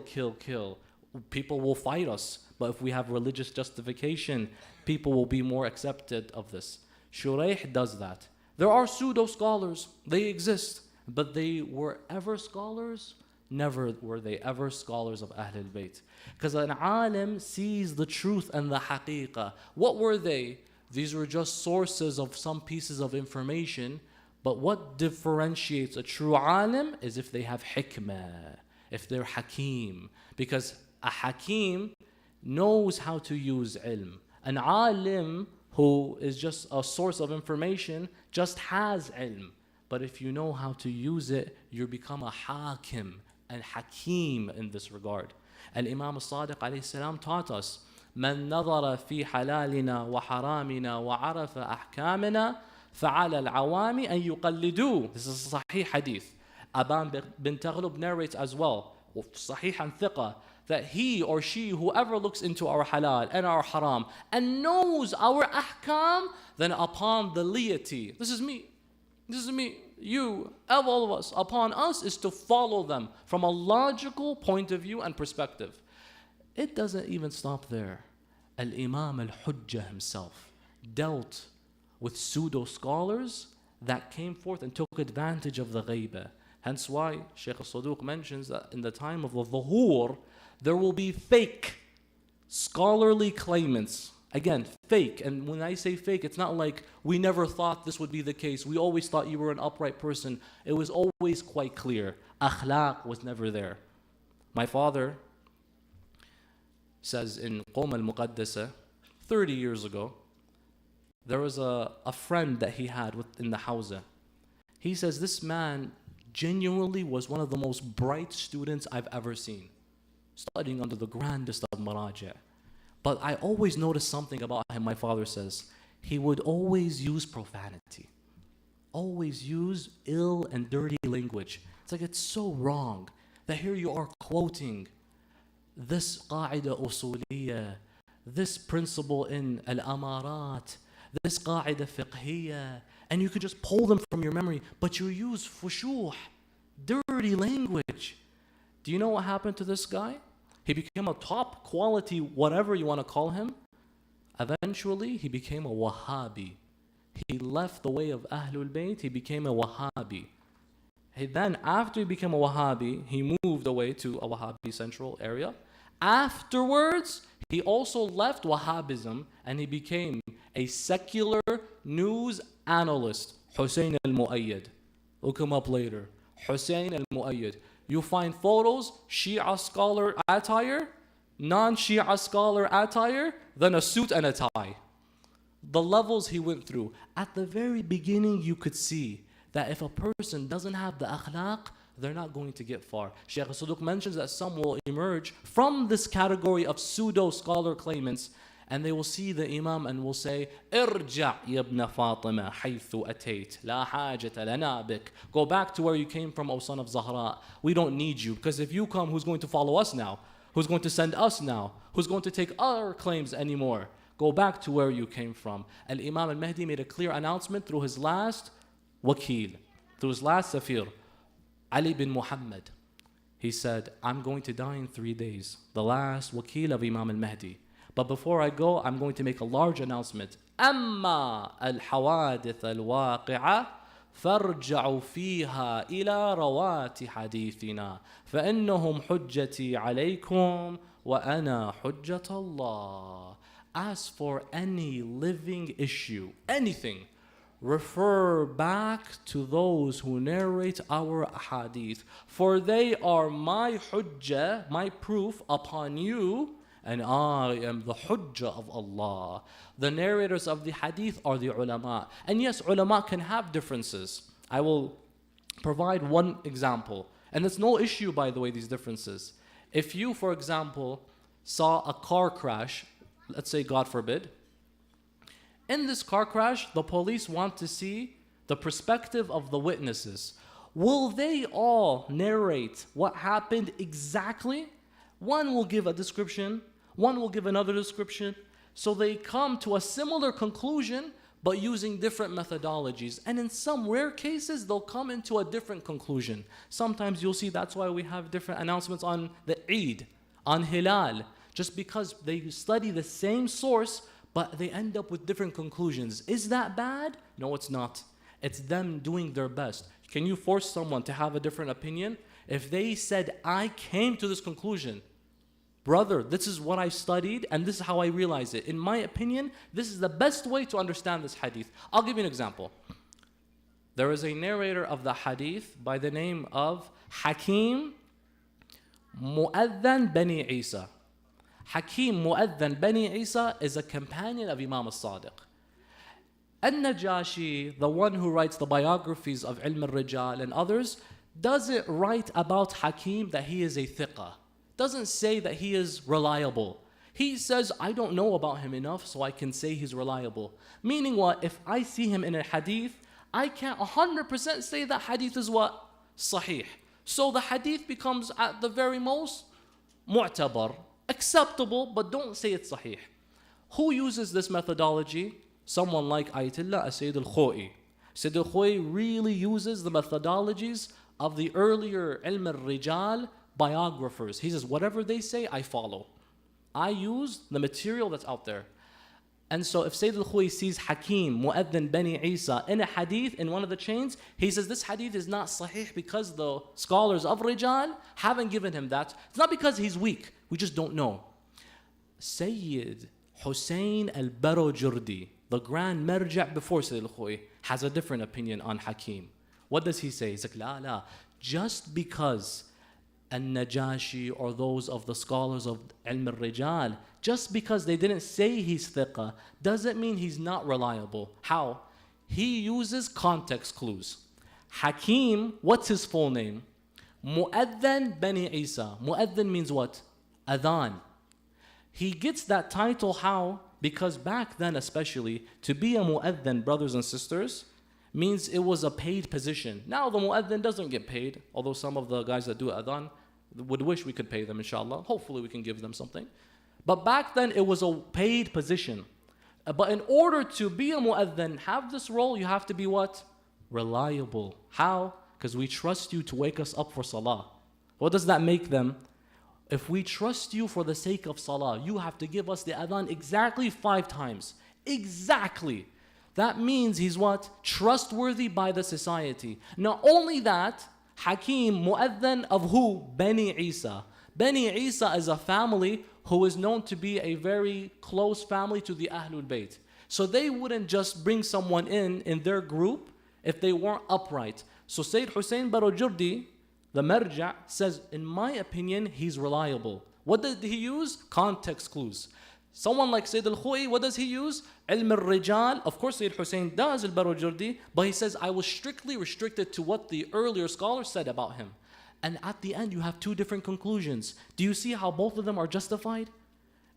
People will fight us, but if we have religious justification, people will be more accepted of this. Shuraih does that. There are pseudo-scholars, they exist, but they were ever scholars? Never were they ever scholars of Ahlul Bayt. Because an alim sees the truth and the haqiqah. What were they? These were just sources of some pieces of information, but what differentiates a true alim is if they have hikmah, if they're hakim. Because a hakim knows how to use ilm. An alim who is just a source of information just has ilm. But if you know how to use it, you become a hakim and hakim in this regard. And Imam al-Sadiq alayhi salam taught us, من نظر في حلالنا وحرامنا وعرف أحكامنا فعلى العوام أن يقلدوه. This is a Sahih hadith. Aban bin Taghlib narrates as well, Sahih and Thiqah, that he or she, whoever looks into our halal and our haram and knows our ahkam, then upon the laity, this is me, you, all of us, upon us is to follow them from a logical point of view and perspective. It doesn't even stop there. Al-Imam al-Hujjah himself dealt with pseudo-scholars that came forth and took advantage of the ghaibah. Hence why Shaykh al-Saduq mentions that in the time of the dhuhur, there will be fake scholarly claimants. Again, fake. And when I say fake, it's not like we never thought this would be the case. We always thought you were an upright person. It was always quite clear. Akhlaq was never there. My father says in Qom al-Muqaddasa, 30 years ago, there was a friend that he had in the Hawza. He says this man genuinely was one of the most bright students I've ever seen, studying under the grandest of maraja'. But I always noticed something about him. My father says he would always use profanity, always use ill and dirty language. It's like it's so wrong that here you are quoting this qa'ida usuliyya, this principle in al-amarat, this qa'ida fiqhiyya, and you could just pull them from your memory, but you use fushuh, dirty language. Do you know what happened to this guy? He became a top quality, whatever you want to call him. Eventually, he became a Wahhabi. He left the way of Ahlul Bayt, he became a Wahhabi. Then, after he became a Wahhabi, he moved away to a Wahhabi central area. Afterwards, he also left Wahhabism and he became a secular news analyst. Hussein al-Mu'ayyad. Look him up later. Hussein al-Mu'ayyad. You find photos, Shia scholar attire, non-Shia scholar attire, then a suit and a tie. The levels he went through. At the very beginning, you could see that if a person doesn't have the akhlaq, they're not going to get far. Shaykh al-Saduq mentions that some will emerge from this category of pseudo-scholar claimants, and they will see the Imam and will say, Irja' ibn Fatima haythu atayt, la hajata lana bik. Go back to where you came from, O son of Zahra. We don't need you, because if you come, who's going to follow us now? Who's going to send us now? Who's going to take our claims anymore? Go back to where you came from. And Imam al-Mahdi made a clear announcement through his last wakil, through his last safir, Ali bin Muhammad. He said, I'm going to die in 3 days, the last wakil of Imam al-Mahdi. But before I go, I'm going to make a large announcement. أما الحوادث الواقعة فارجعوا فيها إلى روات حديثنا فإنهم حجتي عليكم وأنا حجة الله. As for any living issue, anything, refer back to those who narrate our hadith, for they are my hujjah, my proof upon you, and I am the hujjah of Allah. The narrators of the hadith are the ulama. And yes, ulama can have differences. I will provide one example. And it's no issue, by the way, these differences. If you, for example, saw a car crash, let's say God forbid, in this car crash, the police want to see the perspective of the witnesses. Will they all narrate what happened exactly? One will give a description, one will give another description. So they come to a similar conclusion, but using different methodologies. And in some rare cases, they'll come into a different conclusion. Sometimes you'll see that's why we have different announcements on the Eid, on Hilal, just because they study the same source, but they end up with different conclusions. Is that bad? No, it's not. It's them doing their best. Can you force someone to have a different opinion? If they said, I came to this conclusion, brother, this is what I studied and this is how I realize it. In my opinion, this is the best way to understand this hadith. I'll give you an example. There is a narrator of the hadith by the name of Hakim Mu'adhan Bani Isa. Hakim Mu'adhan Bani Isa is a companion of Imam al-Sadiq. An-Najashi, the one who writes the biographies of Ilm al-Rijal and others, doesn't write about Hakim that he is a thiqah. Doesn't say that he is reliable. He says, I don't know about him enough so I can say he's reliable. Meaning what? If I see him in a hadith, I can't 100% say that hadith is what? Sahih. So the hadith becomes at the very most mu'tabar, acceptable, but don't say it's sahih. Who uses this methodology? Someone like Ayatollah Sayyid al-Khoi. Sayyid al-Khoi really uses the methodologies of the earlier Ilm al-Rijal biographers. He says, whatever they say, I follow. I use the material that's out there. And so if Sayyid al-Khoi sees Hakim, Mu'adhan Bani Isa in a hadith, in one of the chains, he says this hadith is not sahih because the scholars of Rijal haven't given him that. It's not because he's weak. We just don't know. Sayyid Hussein al-Barojurdi, the grand marja' before Sayyid al-Khoi, has a different opinion on Hakim. What does he say? He's like, la, just because An-Najashi or those of the scholars of Ilm al-Rijal, just because they didn't say he's thiqah, doesn't mean he's not reliable. How? He uses context clues. Hakim, what's his full name? Mu'adhan Bani Isa. Mu'adhan means what? Adhan. He gets that title how? Because back then especially, to be a mu'adhan, brothers and sisters, means it was a paid position. Now the mu'adhin doesn't get paid, although some of the guys that do adhan would wish we could pay them, inshallah. Hopefully we can give them something. But back then it was a paid position. But in order to be a mu'adhin, have this role, you have to be what? Reliable. How? Because we trust you to wake us up for salah. What does that make them? If we trust you for the sake of salah, you have to give us the adhan exactly 5 times. Exactly. That means he's what? Trustworthy by the society. Not only that, Hakim, mu'adhan of who? Bani Isa. Bani Isa is a family who is known to be a very close family to the Ahlul Bayt. So they wouldn't just bring someone in their group if they weren't upright. So Sayyid Hussein Barojurdi, the marja', says, in my opinion, he's reliable. What did he use? Context clues. Someone like Sayyid al-Khoi, what does he use? Ilm al-Rijal. Of course, Sayyid Hussein does al-Barojurdi, but he says, I was strictly restricted to what the earlier scholars said about him. And at the end, you have 2 different conclusions. Do you see how both of them are justified?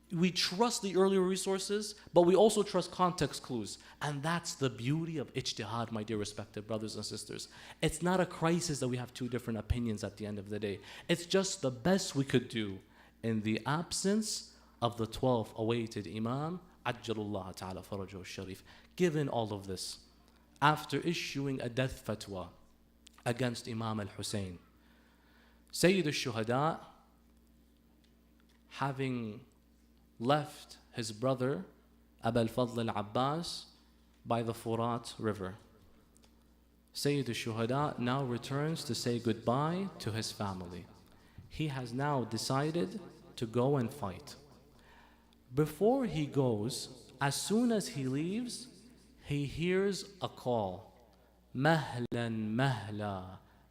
We trust the earlier resources, but we also trust context clues. And that's the beauty of ijtihad, my dear respected brothers and sisters. It's not a crisis that we have 2 different opinions at the end of the day. It's just the best we could do in the absence of the 12th awaited Imam, Ajjalullah Ta'ala Farajahu Sharif. Given all of this, after issuing a death fatwa against Imam al-Hussein, Sayyid al-Shuhada, having left his brother Abu al-Fadl al-Abbas by the Furat river, Sayyid al-Shuhada now returns to say goodbye to his family. He has now decided to go and fight. Before he goes, as soon as he leaves, he hears a call. Mahlan mahla,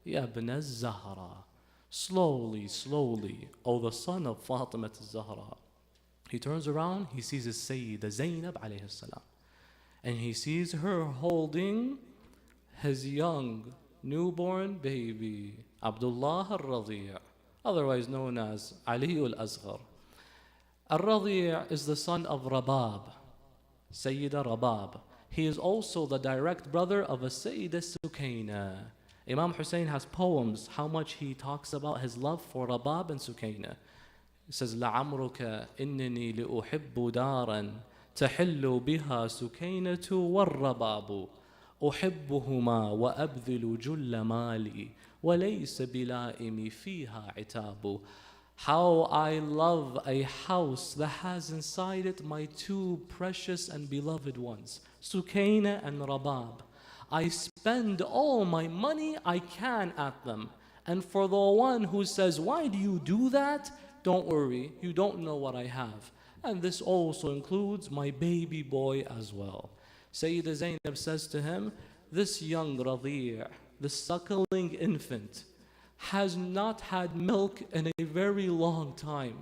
ya ibn al-Zahra. Slowly, slowly, O the son of Fatima al-Zahra. He turns around, he sees his Sayyida Zainab alayhi salam. And he sees her holding his young newborn baby, Abdullah al-Radi', otherwise known as Ali Asghar. Al-Radi' is the son of Rabab, Sayyida Rabab. He is also the direct brother of a Sayyida Sukayna. Imam Hussein has poems how much he talks about his love for Rabab and Sukayna. It says, لَعَمْرُكَ إِنَّنِي لِأُحِبُّ دَارًا تَحِلُّ بِهَا سُكَيْنَةُ وَالرَّبَابُ أُحِبُّهُمَا وَأَبْذِلُ جُلَّ مَالِي وَلَيْسَ بِلَائِمِ فِيهَا عِتَابُ. How I love a house that has inside it my two precious and beloved ones, Sukaina and Rabab. I spend all my money I can at them. And for the one who says, why do you do that? Don't worry, you don't know what I have. And this also includes my baby boy as well. Sayyida Zainab says to him, this young Radi', the suckling infant, has not had milk in a very long time.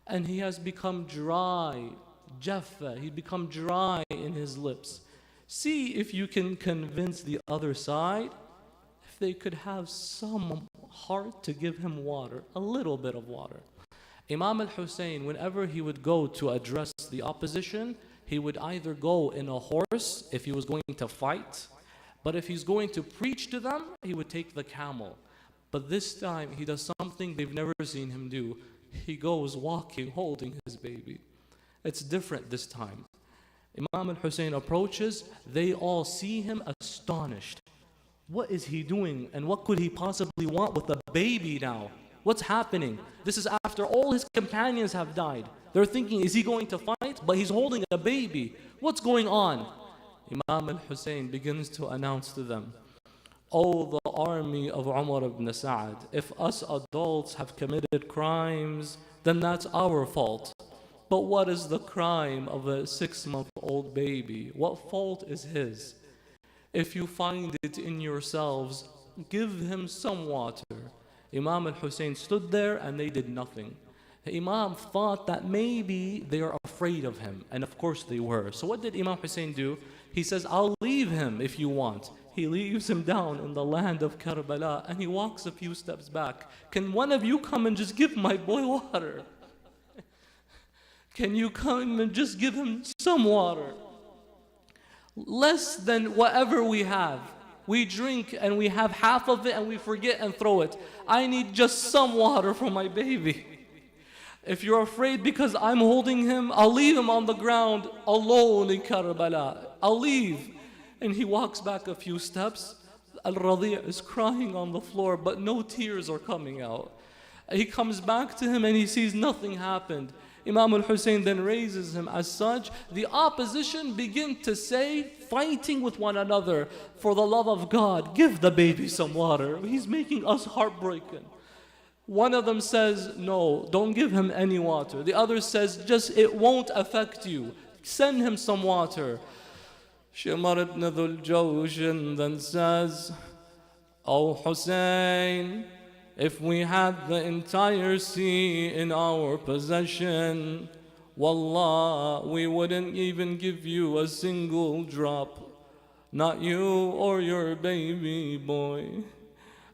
And he has become dry, jaffa, he's become dry in his lips. See if you can convince the other side if they could have some heart to give him water, a little bit of water. Imam al-Hussein, whenever he would go to address the opposition, he would either go in a horse if he was going to fight, but if he's going to preach to them, he would take the camel. But this time, he does something they've never seen him do. He goes walking, holding his baby. It's different this time. Imam al-Hussein approaches, they all see him astonished. What is he doing and what could he possibly want with a baby now? What's happening? This is after all his companions have died. They're thinking, is he going to fight? But he's holding a baby. What's going on? Imam al-Hussein begins to announce to them, "O the army of Umar ibn Sa'ad, if us adults have committed crimes, then that's our fault. But what is the crime of a 6-month-old baby? What fault is his? If you find it in yourselves, give him some water." Imam al-Hussein stood there and they did nothing. The Imam thought that maybe they are afraid of him, and of course they were. So what did Imam Hussein do? He says, "I'll leave him if you want." He leaves him down in the land of Karbala and he walks a few steps back. "Can one of you come and just give my boy water? Can you come and just give him some water? Less than whatever we have. We drink and we have half of it and we forget and throw it. I need just some water for my baby. If you're afraid because I'm holding him, I'll leave him on the ground alone in Karbala. I'll leave." And he walks back a few steps. Al-Radi' is crying on the floor, but no tears are coming out. He comes back to him and he sees nothing happened. Imam al-Hussein then raises him as such. The opposition begin to say, fighting with one another, "For the love of God, give the baby some water. He's making us heartbroken." One of them says, "No, don't give him any water." The other says, "Just it won't affect you. Send him some water." Shimar ibn Dhul Jawshan then says, "O Hussein, if we had the entire sea in our possession, wallah, we wouldn't even give you a single drop. Not you or your baby boy."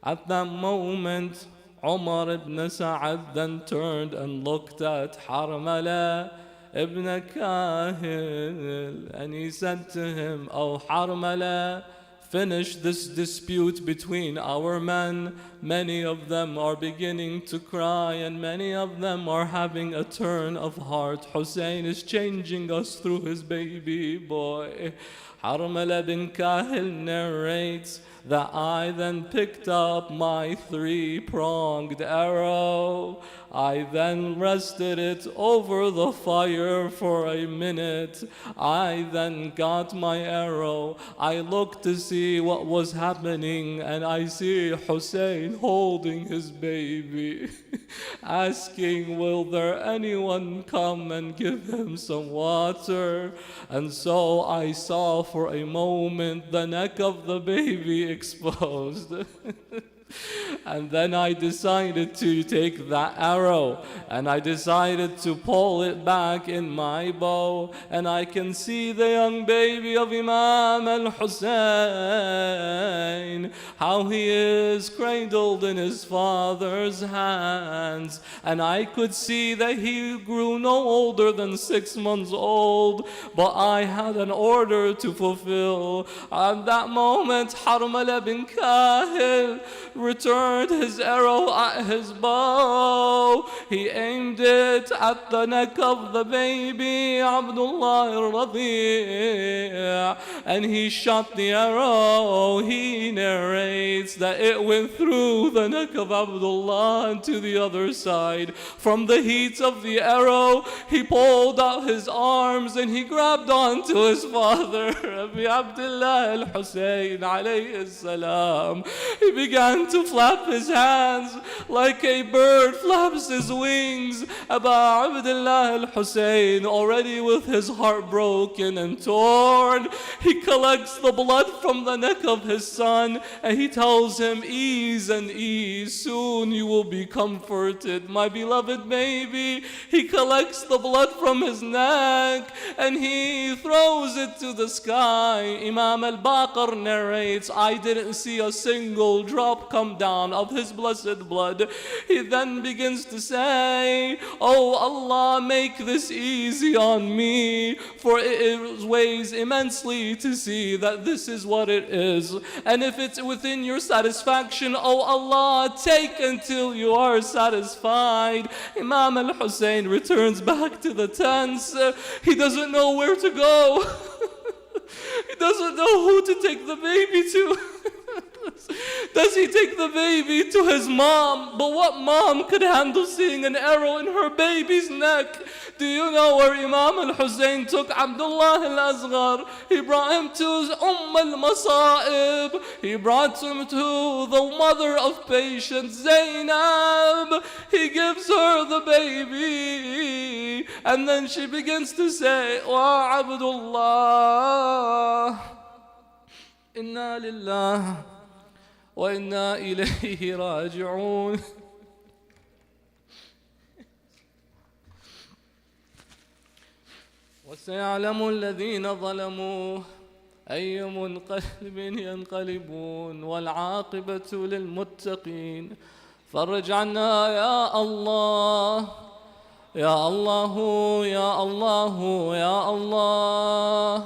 At that moment, Umar ibn Sa'ad then turned and looked at Harmala ibn Kahil and he said to him, "O Harmala, finish this dispute between our men. Many of them are beginning to cry and many of them are having a turn of heart. Hussein is changing us through his baby boy." Harmala bin Kahil narrates that I then picked up my 3-pronged arrow. I then rested it over the fire for a minute. I then got my arrow. I looked to see what was happening and I see Hussein holding his baby, asking, "Will there anyone come and give him some water?" And so I saw for a moment the neck of the baby exposed. And then I decided to take that arrow and I decided to pull it back in my bow, and I can see the young baby of Imam al-Hussein, how he is cradled in his father's hands, and I could see that he grew no older than 6 months old, but I had an order to fulfill. At that moment, Harmala bin Kahil returned turned his arrow at his bow. He aimed it at the neck of the baby Abdullah al-Radhi', and he shot the arrow. He narrates that it went through the neck of Abdullah and to the other side. From the heat of the arrow, he pulled out his arms and he grabbed onto his father, Abi Abdullah al-Hussein alayhi salam. He began to flap his hands like a bird flaps his wings. Abu Abdullah al-Hussein, already with his heart broken and torn, he collects the blood from the neck of his son and he tells him, ease and ease, soon you will be comforted, my beloved baby. He collects the blood from his neck and he throws it to the sky. Imam al-Baqir narrates, I didn't see a single drop come down of his blessed blood. He then begins to say, oh Allah, make this easy on me, for it weighs immensely to see that this is what it is. And if it's within your satisfaction, oh Allah, take until you are satisfied. Imam al-Hussein returns back to the tents. He doesn't know where to go. He doesn't know who to take the baby to. Does he take the baby to his mom? But what mom could handle seeing an arrow in her baby's neck? Do you know where Imam al-Hussein took Abdullah al-Asghar? He brought him to al-Masa'ib. He brought him to the mother of patience, Zainab. He gives her the baby. And then she begins to say, Wa Abdullah, inna lillah wa inna ilayhi raji'un. وسيعلم الذين ظلموا أي منقلب ينقلبون والعاقبة للمتقين. فرج عنا يا الله يا الله يا الله يا الله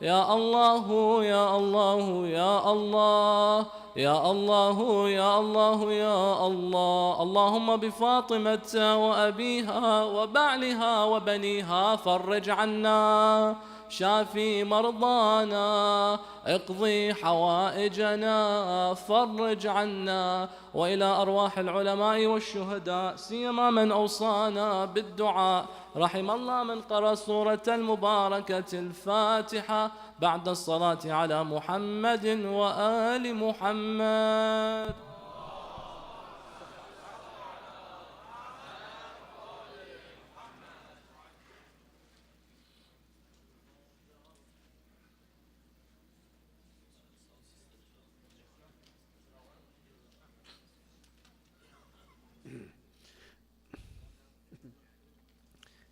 يا الله يا الله يا الله يا الله يا الله يا الله. اللهم بفاطمة وأبيها وبعلها وبنيها فرج عنا، شافي مرضانا، اقضي حوائجنا، فرج عنا. وإلى أرواح العلماء والشهداء سيما من أوصانا بالدعاء، رحم الله من قرأ سورة المباركة الفاتحة بعد الصلاة على محمد وآل محمد.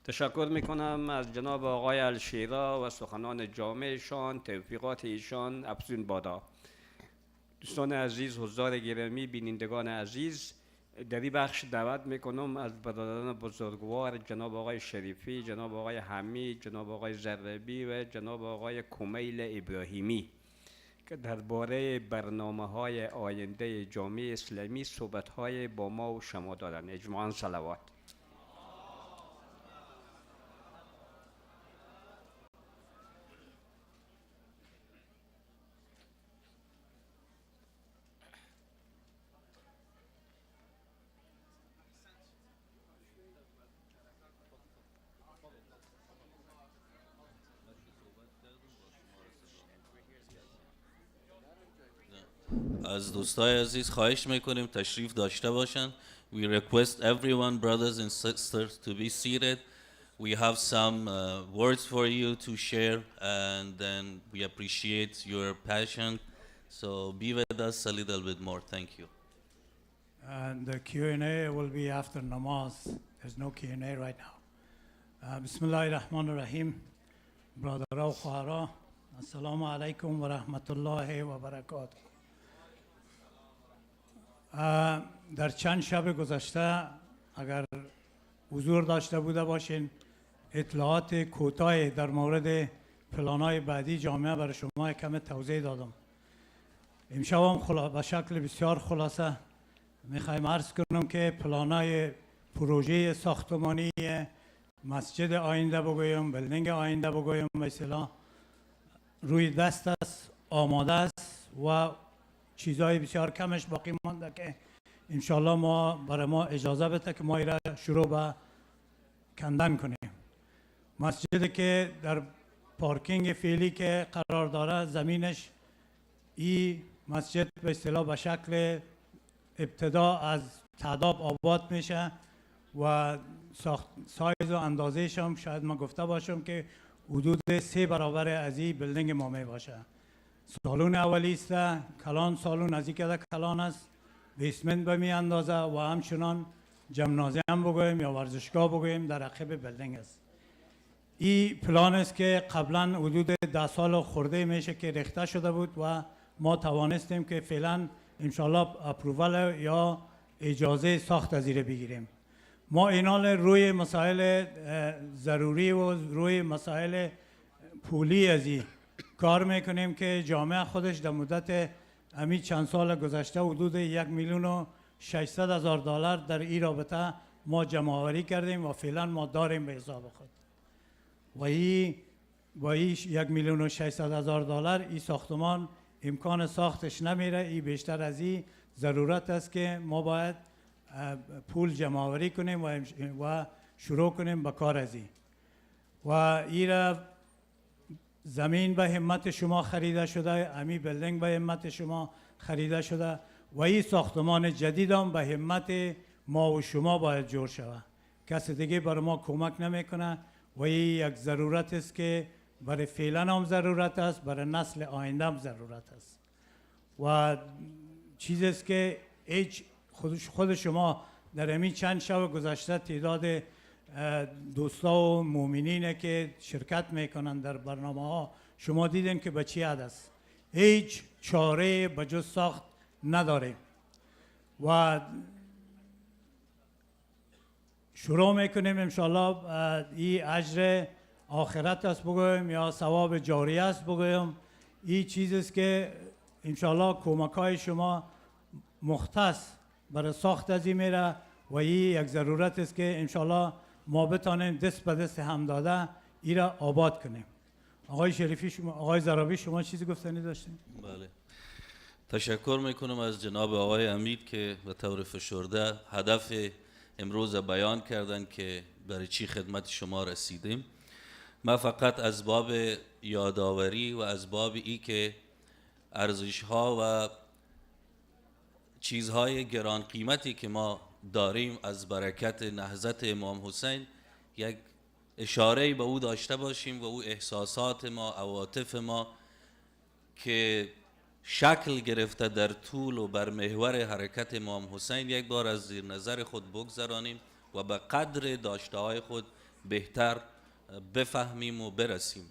تشکر میکنم از جناب آقای الشیرا و سخنان جامعشان، توفیقات ایشان افزون بادا. دوستان عزیز، حضار گرامی، بینندگان عزیز، در این بخش دعوت میکنم از برادران بزرگوار جناب آقای شریفی، جناب آقای حمید، جناب آقای زربی و جناب آقای کمیل ابراهیمی که درباره برنامه‌های آینده جامعه اسلامی صحبت‌های با ما و شما دارند. اجماعاً صلوات. از دوستای عزیز خواهش میکنیم تشریف داشته باشند. We request everyone, brothers and sisters, to be seated. We have some words for you to share, and then we appreciate your passion. So be with us a little bit more. Thank you. And the Q&A will be after namaz. There's no Q&A right now. Bismillahir Rahmanir Rahim. Brother و خواهران، السلام علیکم و رحمت الله و برکاته. در چند شب گذشته اگر حضور داشته بوده باشین، اطلاعات کوتاه در مورد پلان‌های بعدی جامعه برای شما کم توضیح دادم. امشب هم به شکل بسیار خلاصه میخوایم عرض کنم که پلانای پروژه ساختمانی مسجد آینده بگویم، بلدینگ آینده بگویم، مثلا روی دست است، آماده است و چیزهای بسیار کمش باقی مانده که انشالله برای ما اجازه بده که ما ایره شروع به کندن کنیم. مسجد که در پارکینگ فعلی که قرار داره، زمینش این مسجد به اصطلاح به شکل ابتدا از تعداب آباد میشه و سایز و اندازهش هم شاید ما گفته باشم که حدود 3 برابر از این بلدینگ ما می باشه. سالون اولی است، کلان سالون از این که کلان است، بیسمنت به می اندازه و همچنان جمنازیم بگویم یا ورزشگاه بگویم در عقب بلدینگ است. این پلان است که قبلا حدود 10 سال خورده میشه که ریخته شده بود و ما توانستیم که فعلا انشالله اپروول یا اجازه ساخت از ایره بگیریم. ما اینال روی مسائل ضروری و روی مسائل پولی از این کار میکنیم که جامعه خودش در مدت همین چند سال گذشته حدود 1,600,000 دلار در این رابطه ما جمع آوری کردیم و فعلا ما داریم به حساب خود. و این 1,600,000 دلار این ساختمان امکان ساختش نمیره. این بیشتر از این ضرورت است که ما باید پول جمع آوری کنیم و شروع کنیم به کار از این. و این زمین به همت شما خریده شده، امی بلدینگ به همت شما خریده شده و این ساختمان جدید هم به همت ما و شما باید جور شود. کسی دیگه برای ما کمک نمیکنه و این یک ضرورت است که برای فعلا هم ضرورت است، برای نسل آینده هم ضرورت است و چیزی است که خود شما در همین چند شب گذشته تعداد دوستا و مؤمنین که شرکت میکنن در برنامه ها شما دیدین که به چی حد است. هیچ چاره به جز ساخت نداریم و شروع میکنیم انشالله. این اجر آخرت است بگویم یا ثواب جاری است بگویم. این چیز است که انشالله کمک های شما مختص برای ساخت از این میره و این یک ضرورت است که انشالله ما بتانیم دست به دست هم داده این را آباد کنیم. آقای شریفی شما، آقای زرابی شما چیزی گفتنی داشتین؟ بله، تشکر میکنم از جناب آقای امید که به طور فشرده هدف امروز بیان کردن که برای چی خدمت شما رسیدیم. ما فقط از باب یادآوری و از باب ای که ارزش ها و چیزهای گران قیمتی که ما داریم از برکت نهضت امام حسین یک اشاره به او داشته باشیم و او احساسات ما، عواطف ما که شکل گرفته در طول و بر محور حرکت امام حسین یک بار از زیر نظر خود بگذرانیم و به قدر داشته های خود بهتر بفهمیم و برسیم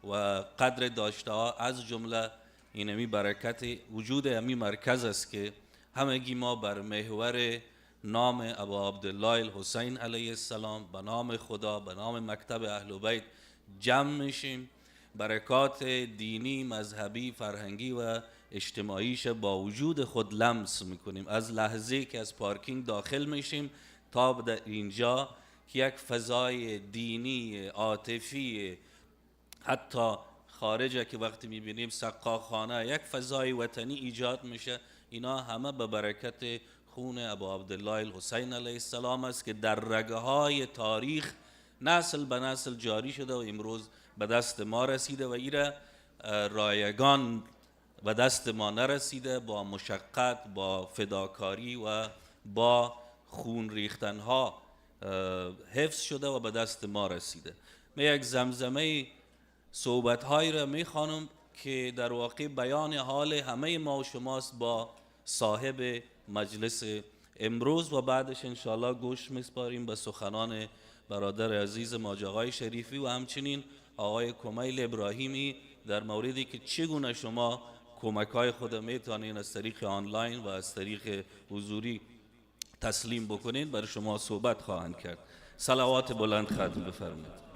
و قدر داشته ها از جمله اینمی برکت وجود امی مرکز است که همگی ما بر محور نام ابا عبدالله الحسین علیه السلام به نام خدا به نام مکتب اهل بیت جمع میشیم. برکات دینی، مذهبی، فرهنگی و اجتماعیش با وجود خود لمس میکنیم. از لحظه که از پارکینگ داخل میشیم تا در اینجا که یک فضای دینی، عاطفی، حتی خارجه که وقتی میبینیم سقاخانه، یک فضای وطنی ایجاد میشه. اینا همه به برکت خون ابا عبدالله الحسین علیه السلام است که در رگه های تاریخ نسل به نسل جاری شده و امروز به دست ما رسیده و ایره رایگان به دست ما نرسیده، با مشقت، با فداکاری و با خون ریختن ها حفظ شده و به دست ما رسیده. من یک زمزمه صحبت هایی را میخوانم که در واقع بیان حال همه ما و شماست با صاحب مجلس امروز و بعدش انشاءالله گوش میسپاریم به سخنان برادر عزیز ماجقای شریفی و همچنین آقای کمیل ابراهیمی در موردی که چگونه شما کمک های خود میتونین از طریق آنلاین و از طریق حضوری تسلیم بکنین برای شما صحبت خواهند کرد. صلوات بلند ختم بفرمایید.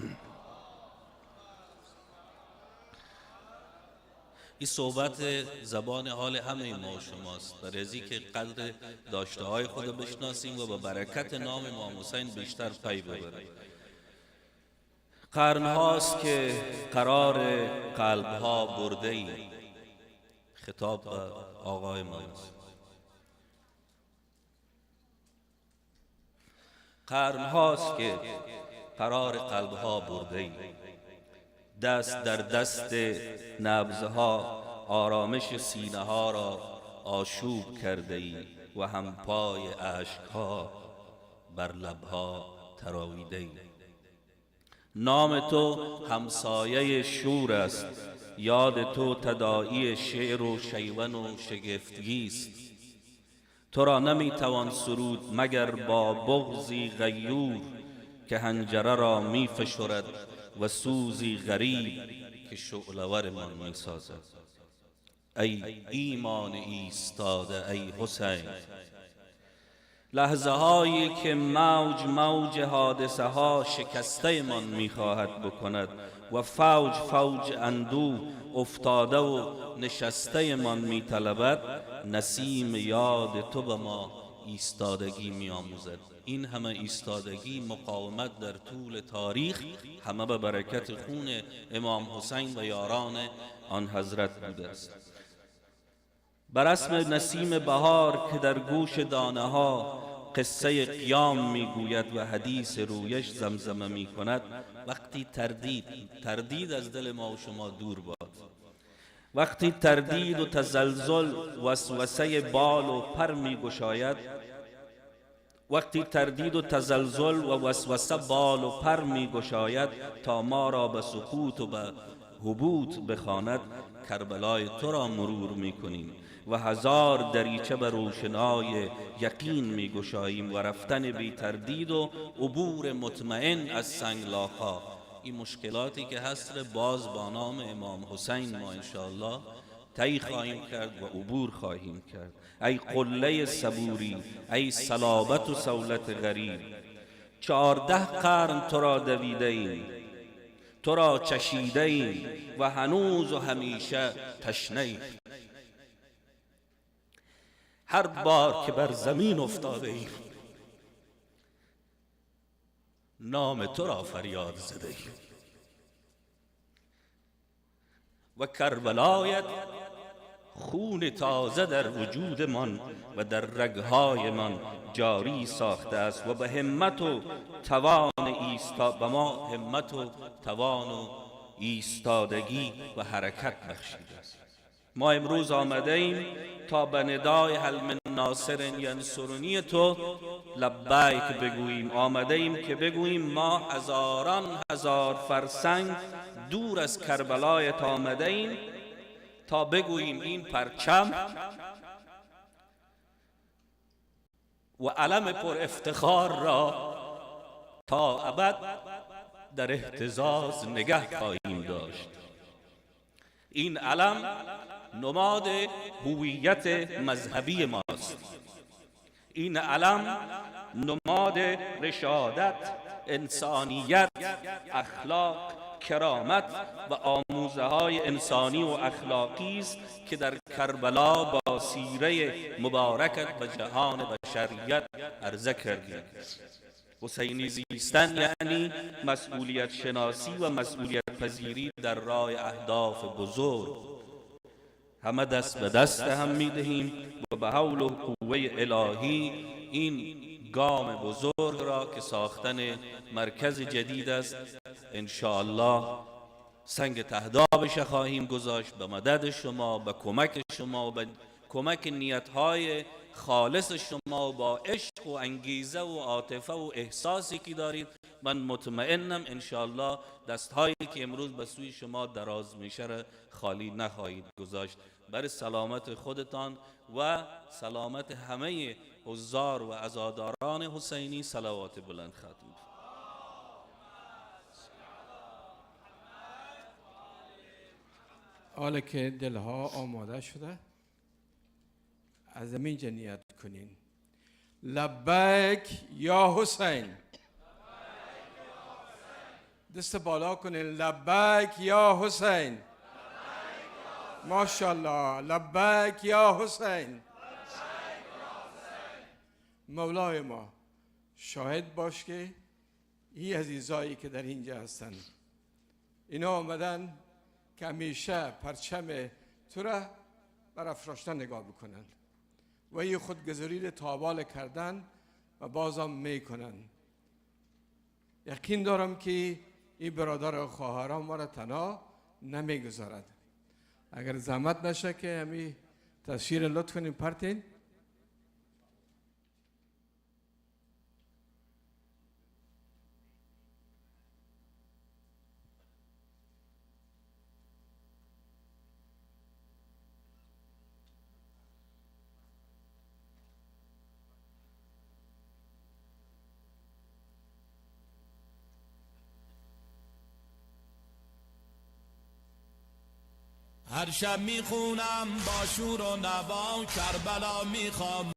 این صحبت زبان حال همه ما و شماست، برای از که قدر داشته های خود بشناسیم و با برکت نام امام حسین بیشتر پی ببریم. قرن هاست که قرار قلب ها برده ای. خطاب به آقای ما. قرن هاست که قرار قلب ها برده ای. دست در دست نبضها آرامش سینه ها را آشوب کرده ای و هم پای اشک ها بر لبها تراویده ای. نام تو همسایه شور است، یاد تو تداعی شعر و شیون و شگفتگی است. تو را نمیتوان سرود مگر با بغضی غیور که حنجره را میفشرد و سوزی غریب که شعله‌ورمان میسازد. ای ایمان ایستاده ای حسین، لحظه هایی که موج موج حادثه ها شکسته من میخواهد بکند و فوج فوج اندوه افتاده و نشسته من میطلبد، نسیم یاد تو به ما ایستادگی میآموزد. این همه ایستادگی مقاومت در طول تاریخ همه به برکت خون امام حسین و یاران آن حضرت بوده است. بر اسم نسیم بهار که در گوش دانه ها قصه قیام میگوید و حدیث رویش زمزمه میکند، وقتی تردید از دل ما و شما دور باد، وقتی تردید و تزلزل وسوسه بال و پر میگشاید، وقتی تردید و تزلزل و وسوسه بال و پر میگشاید تا ما را به سقوط و به هبوط بخواند، کربلای تو را مرور میکنیم و هزار دریچه به روشنای یقین میگشاییم و رفتن بی تردید و عبور مطمئن از سنگلاخ‌ها. این مشکلاتی که هست باز با نام امام حسین ما انشاءالله طی خواهیم کرد و عبور خواهیم کرد. ای قله صبوری، ای صلابت و سولت غریب، 14 قرن تو را دویده ایم، تو را چشیده ایم و هنوز و همیشه تشنه ایم. هر بار که بر زمین افتاده ایم نام تو را فریاد زده ایم و کربلایت خون تازه در وجود من و در رگهای من جاری ساخته است و به همت و توان به ما همت و توان و ایستادگی و حرکت بخشیده است. ما امروز آمده ایم تا به ندای هل من ناصر ینصرنی تو لبیک بگوییم. آمده ایم که بگوییم ما هزاران هزار فرسنگ دور از کربلایت آمده ایم تا بگوییم این پرچم و علم پر افتخار را تا ابد در اهتزاز نگه خواهیم داشت. این علم نماد هویت مذهبی ماست. این علم نماد رشادت، انسانیت، اخلاق، کرامت و آموزه های انسانی و اخلاقی است که در کربلا با سیره مبارکت به جهان بشریت عرضه کردیم. حسینی زیستن یعنی مسئولیت شناسی و مسئولیت پذیری در راه اهداف بزرگ. همه دست به دست هم میدهیم و به حول و قوه الهی این گام بزرگ را که ساختن مرکز جدید است انشاءالله سنگ تهدابش خواهیم گذاشت به مدد شما، به کمک شما و به کمک نیتهای خالص شما با عشق و انگیزه و عاطفه و احساسی که دارید. من مطمئنم انشاءالله دستهایی که امروز به سوی شما دراز میشه خالی نخواهید گذاشت. برای سلامت خودتان و سلامت همه حضار و عزاداران حسینی صلوات بلند ختم. حالا که دلها آماده شده از همینجا نیت کنین. لبیک یا حسین. دست بالا کنین. لبیک یا حسین. ماشاءالله. لبیک یا حسین. مولای ما شاهد باش که این عزیزایی که در اینجا هستن اینا آمدن که همیشه پرچم تو را برافراشتن نگاه بکنن و این خودگذاری را تابال کردن و بازم میکنن. یقین دارم که این برادر و خواهران ما را تنها نمیگذارد. اگر زحمت نشه که همین تصویر لطف کنیم پرتین. هر شب میخونم با شور و نوا کربلا میخوام.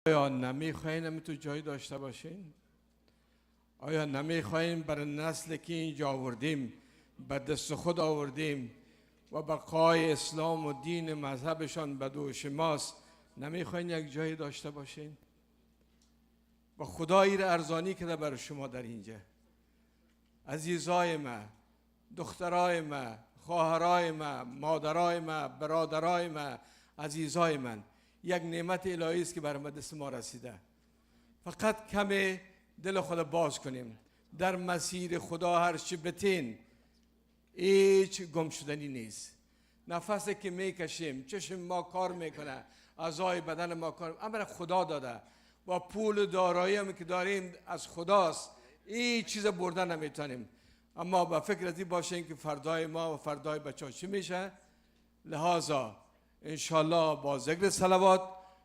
آیا نمیخواین تو جایی داشته باشین؟ آیا نمیخواین برای نسلی که اینجا آوردیم به دست خود آوردیم و بقای اسلام و دین مذهبشان به دوش ماست، نمیخواین یک جایی داشته باشین؟ و خدایی را ارزانی کرده برای شما در اینجا. عزیزای ما، دخترای ما، خواهرای ما، مادرای ما، برادرای ما، عزیزای من، یک نعمت الهی است که بر دست ما رسیده. فقط کم دل خود باز کنیم. در مسیر خدا هر چی بتین هیچ گم شدنی نیست. نفسی که میکشیم، چشم ما کار میکنه، اعضای بدن ما کار، امر خدا داده و پول دارایی هم که داریم از خداست. هیچ چیز بردن نمیتونیم. اما با فکر ازی باشین که فردای ما و فردای بچه‌ها چی میشه. لحاظا انشالله با ذکر صلوات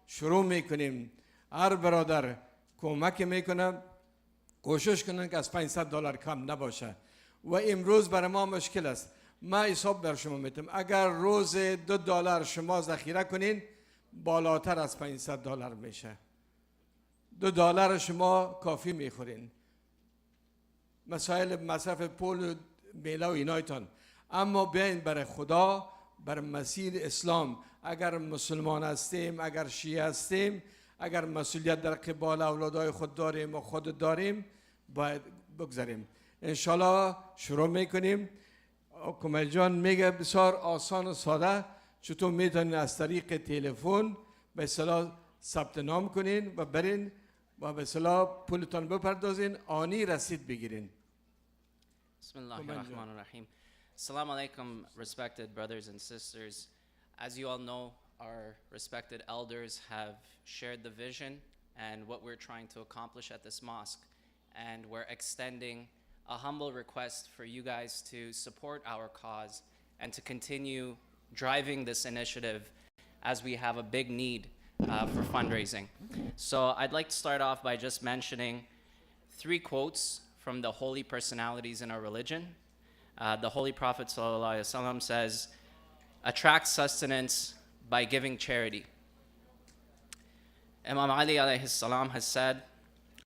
شروع میکنیم. هر برادر کمک میکنه، کوشش کنن که از $500 کم نباشه. و امروز برای ما مشکل است. ما حساب بر شما میتونم اگر روز $2 شما ذخیره کنین بالاتر از $500 میشه. $2 شما کافی میخورین. مسائل مصرف پول میله و اینایتان. اما بیاین برای خدا، بر مسیر اسلام، اگر مسلمان هستیم، اگر شیعه هستیم، اگر مسئولیت در قبال اولادای خود داریم و خود داریم، باید بگذاریم. انشالله شروع میکنیم. کمیل جان میگه بسیار آسان و ساده چطور میتونین از طریق تلفن به اصطلاح ثبت نام کنین و برین و به اصطلاح پولتان بپردازین، آنی رسید بگیرین. Bismillahirrahmanirrahim. Assalamu alaikum, respected brothers and sisters. As you all know, our respected elders have shared the vision and what we're trying to accomplish at this mosque. And we're extending a humble request for you guys to support our cause and to continue driving this initiative as we have a big need for fundraising. So I'd like to start off by just mentioning 3 quotes from the holy personalities in our religion. The Holy Prophet ﷺ says, attract sustenance by giving charity. Imam Ali alayhi salam has said,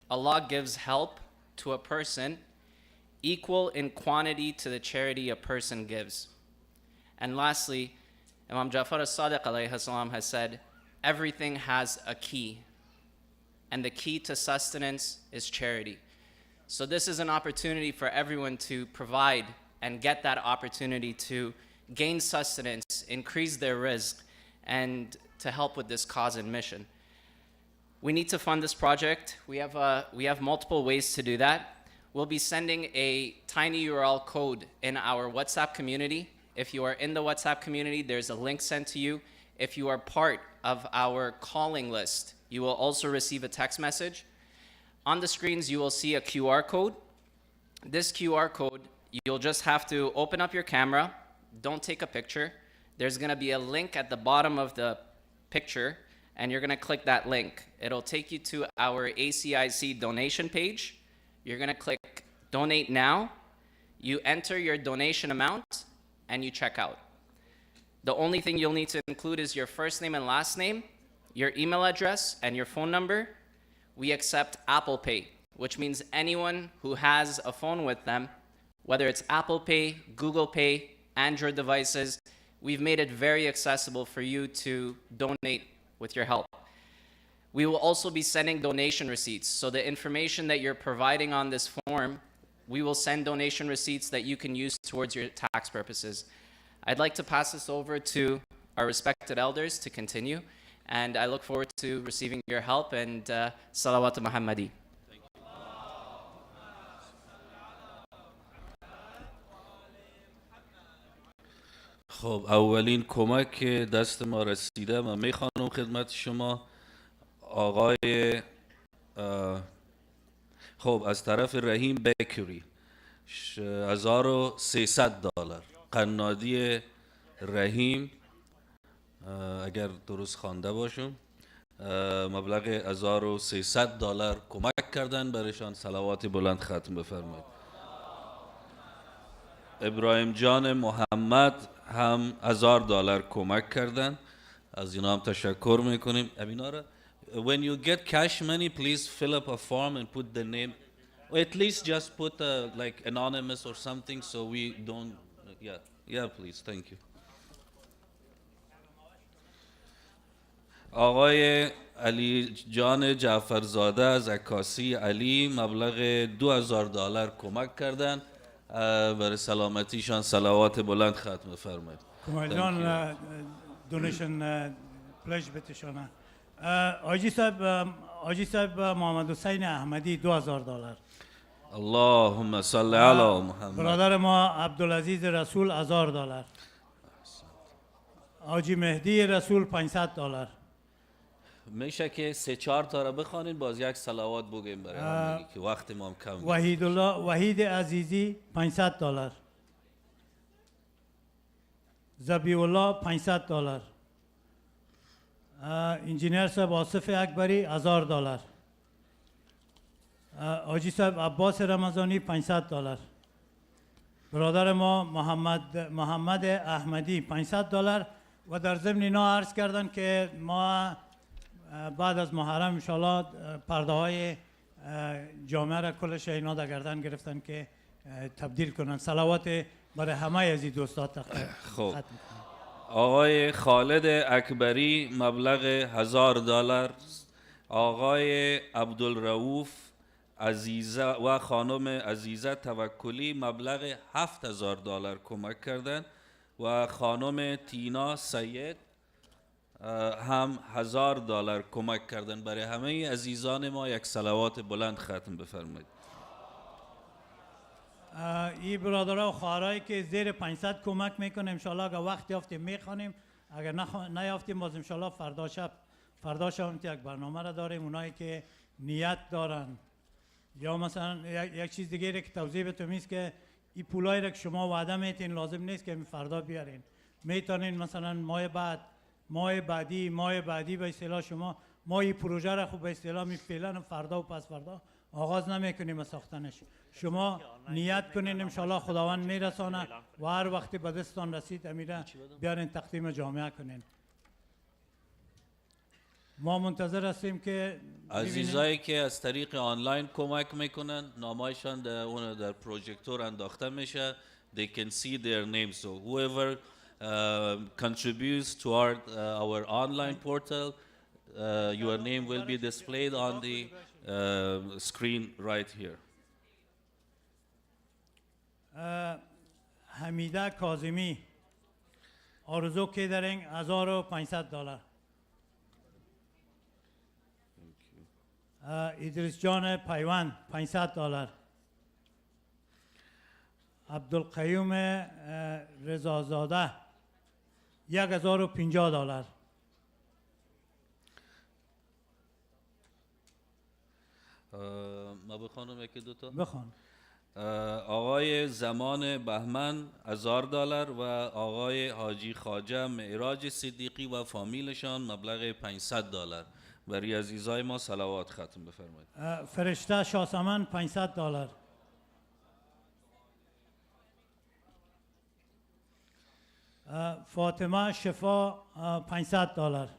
Allah gives help to a person equal in quantity to the charity a person gives. And lastly, Imam Ja'far as-Sadiq alayhi salam has said, everything has a key, and the key to sustenance is charity. So this is an opportunity for everyone to provide and get that opportunity to gain sustenance, increase their rizq, and to help with this cause and mission. We need to fund this project. We have multiple ways to do that. We'll be sending a tiny URL code in our WhatsApp community. If you are in the WhatsApp community, there's a link sent to you. If you are part of our calling list, you will also receive a text message. On the screens, you will see a QR code. This QR code, you'll just have to open up your camera. Don't take a picture. There's going to be a link at the bottom of the picture, and you're going to click that link. It'll take you to our ACIC donation page. You're going to click Donate Now. You enter your donation amount, and you check out. The only thing you'll need to include is your first name and last name, your email address, and your phone number. We accept Apple Pay, which means anyone who has a phone with them, whether it's Apple Pay, Google Pay, Android devices, we've made it very accessible for you to donate with your help. We will also be sending donation receipts. So the information that you're providing on this form, we will send donation receipts that you can use towards your tax purposes. I'd like to pass this over to our respected elders to continue. And I look forward to receiving your help, and Salawat Muhammadi. خب اولین کمک که دست ما رسیده و میخوانم خدمت شما آقای خب از طرف رحیم بیکری $1300 قنادی رحیم اگر درست خوانده باشم مبلغ $1300 کمک کردن برایشان صلوات بلند ختم بفرمایید. ابراهیم جان محمد هم $1000 کمک کردن، از اینا هم تشکر میکنیم. when you get cash money, please fill up a form and put the name, or at least just put like anonymous or something so we don't, yeah please, thank you. آقای علی جان جعفرزاده از عکاسی علی مبلغ $2000 کمک کردن، برای سلامتیشان صلوات بلند ختم فرمایید. کمیل جان دونیشن پلش بتشانه. آجی صاحب محمد حسین احمدی $2000. اللهم صل علی محمد. برادر ما عبدالعزیز رسول $1000. آجی مهدی رسول $500. میشه که 3-4 تا را بخوانید باز یک صلوات بگیم برای همگی که وقت ما هم کم. وحید عزیزی $500. زبی الله $500. انجینیر صاحب آصف اکبری $1000. آجی صاحب عباس رمضانی $500. برادر ما محمد احمدی $500. و در ضمن اینا عرض کردن که ما بعد از محرم انشالله پرده های جامعه را کلش اینا در گردن گرفتن که تبدیل کنن. صلوات برای همه از این دوستات. خب آقای خالد اکبری مبلغ $1000. آقای عبدالرؤوف عزیزه و خانم عزیزه توکلی مبلغ $7,000 کمک کردند و خانم تینا سید هم $1,000 کمک کردند. برای همه عزیزان ما یک صلوات بلند ختم بفرمایید. این برادرها و خواهرایی که زیر 500 کمک میکنه انشالله اگر وقت یافتیم میخوانیم، اگر نیافتیم باز انشالله فردا شب یک برنامه را داریم. اونایی که نیت دارن یا مثلا یک چیز دیگه که توضیح بهتون میست که این پولایی را که شما وعده میتین لازم نیست که فردا بیارین، میتونین مثلا ماه بعدی به اصطلاح شما ما این پروژه را خوب به اصطلاح فعلا فردا و پس فردا آغاز نمیکنیم ساختنش. شما نیت کنین انشالله خداوند میرسانه و هر وقتی به دستان رسید امیره بیارین تقدیم جامعه کنین. ما منتظر هستیم که عزیزایی که از طریق آنلاین کمک میکنن نامایشان در پروژکتور انداخته میشه. They can see their names. So whoever contributes toward our online portal, your name will be displayed on the screen right here. حمیده کاظمی آرزو کیدرینگ $1,500. ادریس جان پیوند $500. عبدالقیوم رضازاده $1,050. ما بخوانم یکی دوتا؟ بخوان. آقای زمان بهمن $1,000 و آقای حاجی خواجه معراج صدیقی و فامیلشان مبلغ $500. برای عزیزای ما صلوات ختم بفرمایید. فرشته شاسمن $500. فاطمه شفا $500.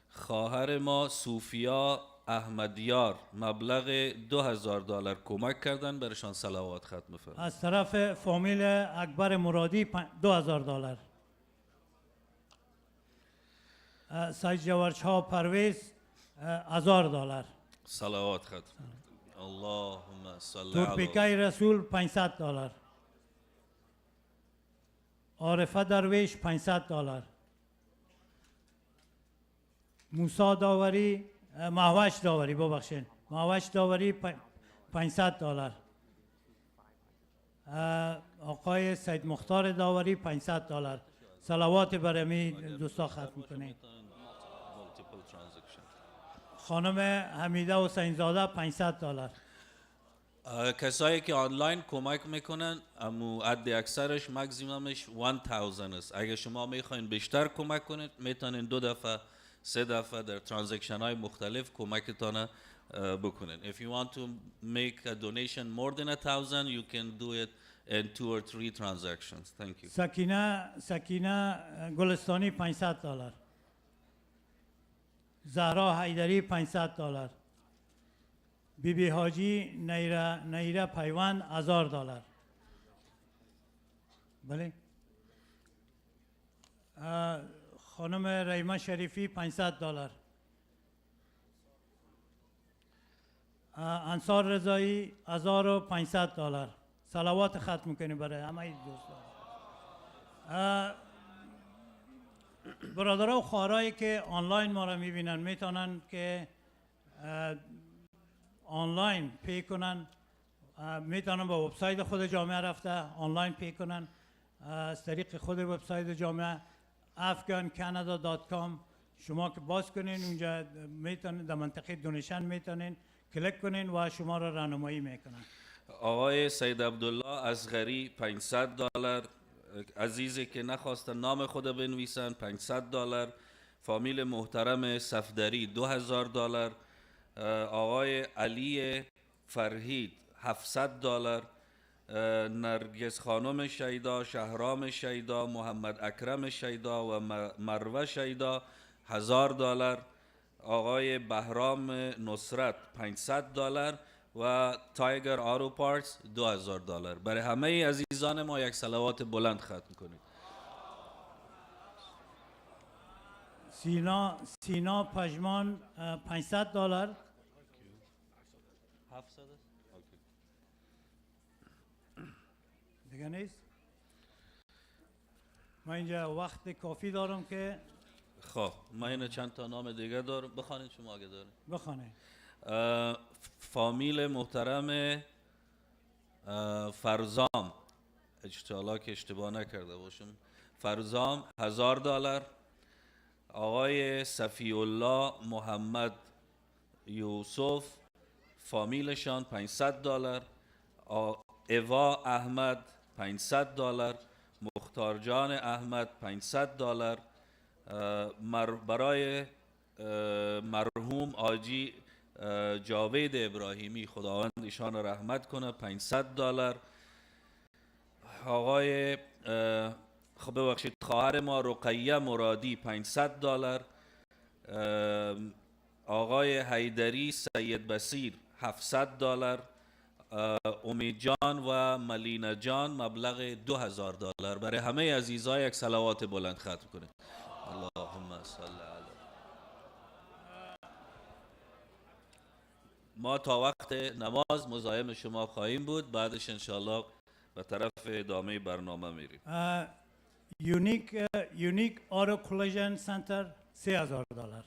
خواهر ما صوفیا احمدیار مبلغ $2,000 کمک کردن، برشان صلوات ختم بفرمایید. از طرف فامیل اکبر مرادی $2,000. سید جوارشها پرویز $1,000. صلوات ختم. اللهم صل علی تورپیکای رسول $500. عارفه درویش $500. موسی داوری مهوش داوری ببخشید مهوش داوری $500. آقای سید مختار داوری $500. صلوات برای دوستا ختم کنید. خانم حمیده حسین زاده $500. کسایی که آنلاین کمک میکنن امو عد اکثرش مکزیممش 1000 است. اگه شما میخواین بیشتر کمک کنید میتونین 2 دفعه 3 دفعه در ترانزکشن های مختلف کمکتان بکنین. If you want to make a donation more than 1,000 you can do it in 2 or 3 transactions. Thank you. سکینه گلستانی $500. زهرا حیدری $500. بیبی حاجی نیره پیوند $1,000. بله. خانم ریمه شریفی $500. انصار رضایی $1,500. صلوات ختم کنیم برای همه دوستان. برادرها و خواهرایی که آنلاین ما را میبینن میتونن که آنلاین پی کنن، میتونن با وبسایت خود جامعه رفته آنلاین پی کنن از طریق خود وبسایت جامعه afghancanada.com. شما که باز کنین اونجا میتونین در منطقه دونیشن میتونین کلیک کنین و شما را راهنمایی میکنن. آقای سید عبدالله اصغری $500. عزیزی که نخواستن نام خود بنویسن $500. فامیل محترم صفدری $2,000. آقای علی فرهید $700. نرگس خانم شیدا، شهرام شیدا، محمد اکرم شیدا و مروه شیدا $1,000. آقای بهرام نصرت $500 و تایگر آرو پارتس $2,000. برای همه عزیزان ما یک صلوات بلند ختم کنید. سینا پژمان $500. 700 است؟ اوکی. دیگه نیست؟ من اینجا وقت کافی دارم که خب من اینو چند تا نام دیگه دارم، بخوانید شما اگه دارید. بخونه. فامیل محترم فرزام، اجتالا که اشتباه نکرده باشم، فرزام $1000. آقای صفی الله محمد یوسف فامیلشان $500. ایوا احمد $500. مختار جان احمد $500. برای مرحوم آجی جاوید ابراهیمی خداوند ایشان را رحمت کنه $500. آقای خب ببخشید خواهر ما رقیه مرادی $500. آقای حیدری سید بصیر $700. امید جان و ملینا جان مبلغ $2000. برای همه عزیزای یک صلوات بلند ختم کنید. اللهم صل علی. ما تا وقت نماز مزاحم شما خواهیم بود، بعدش انشاءالله به طرف ادامه برنامه میریم. یونیک آرو کلیژن سنتر $3000.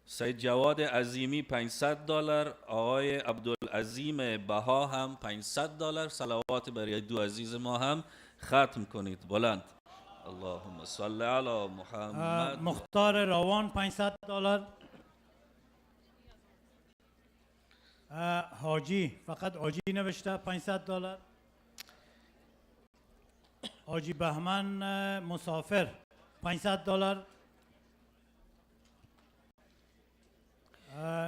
سید جواد عظیمی $500. آقای عبدالعظیم بها هم $500. صلوات برای دو عزیز ما هم ختم کنید بلند. اللهم صل علی محمد. مختار روان $500. حاجی فقط حاجی نوشته $500. حاجی بهمن مسافر $500.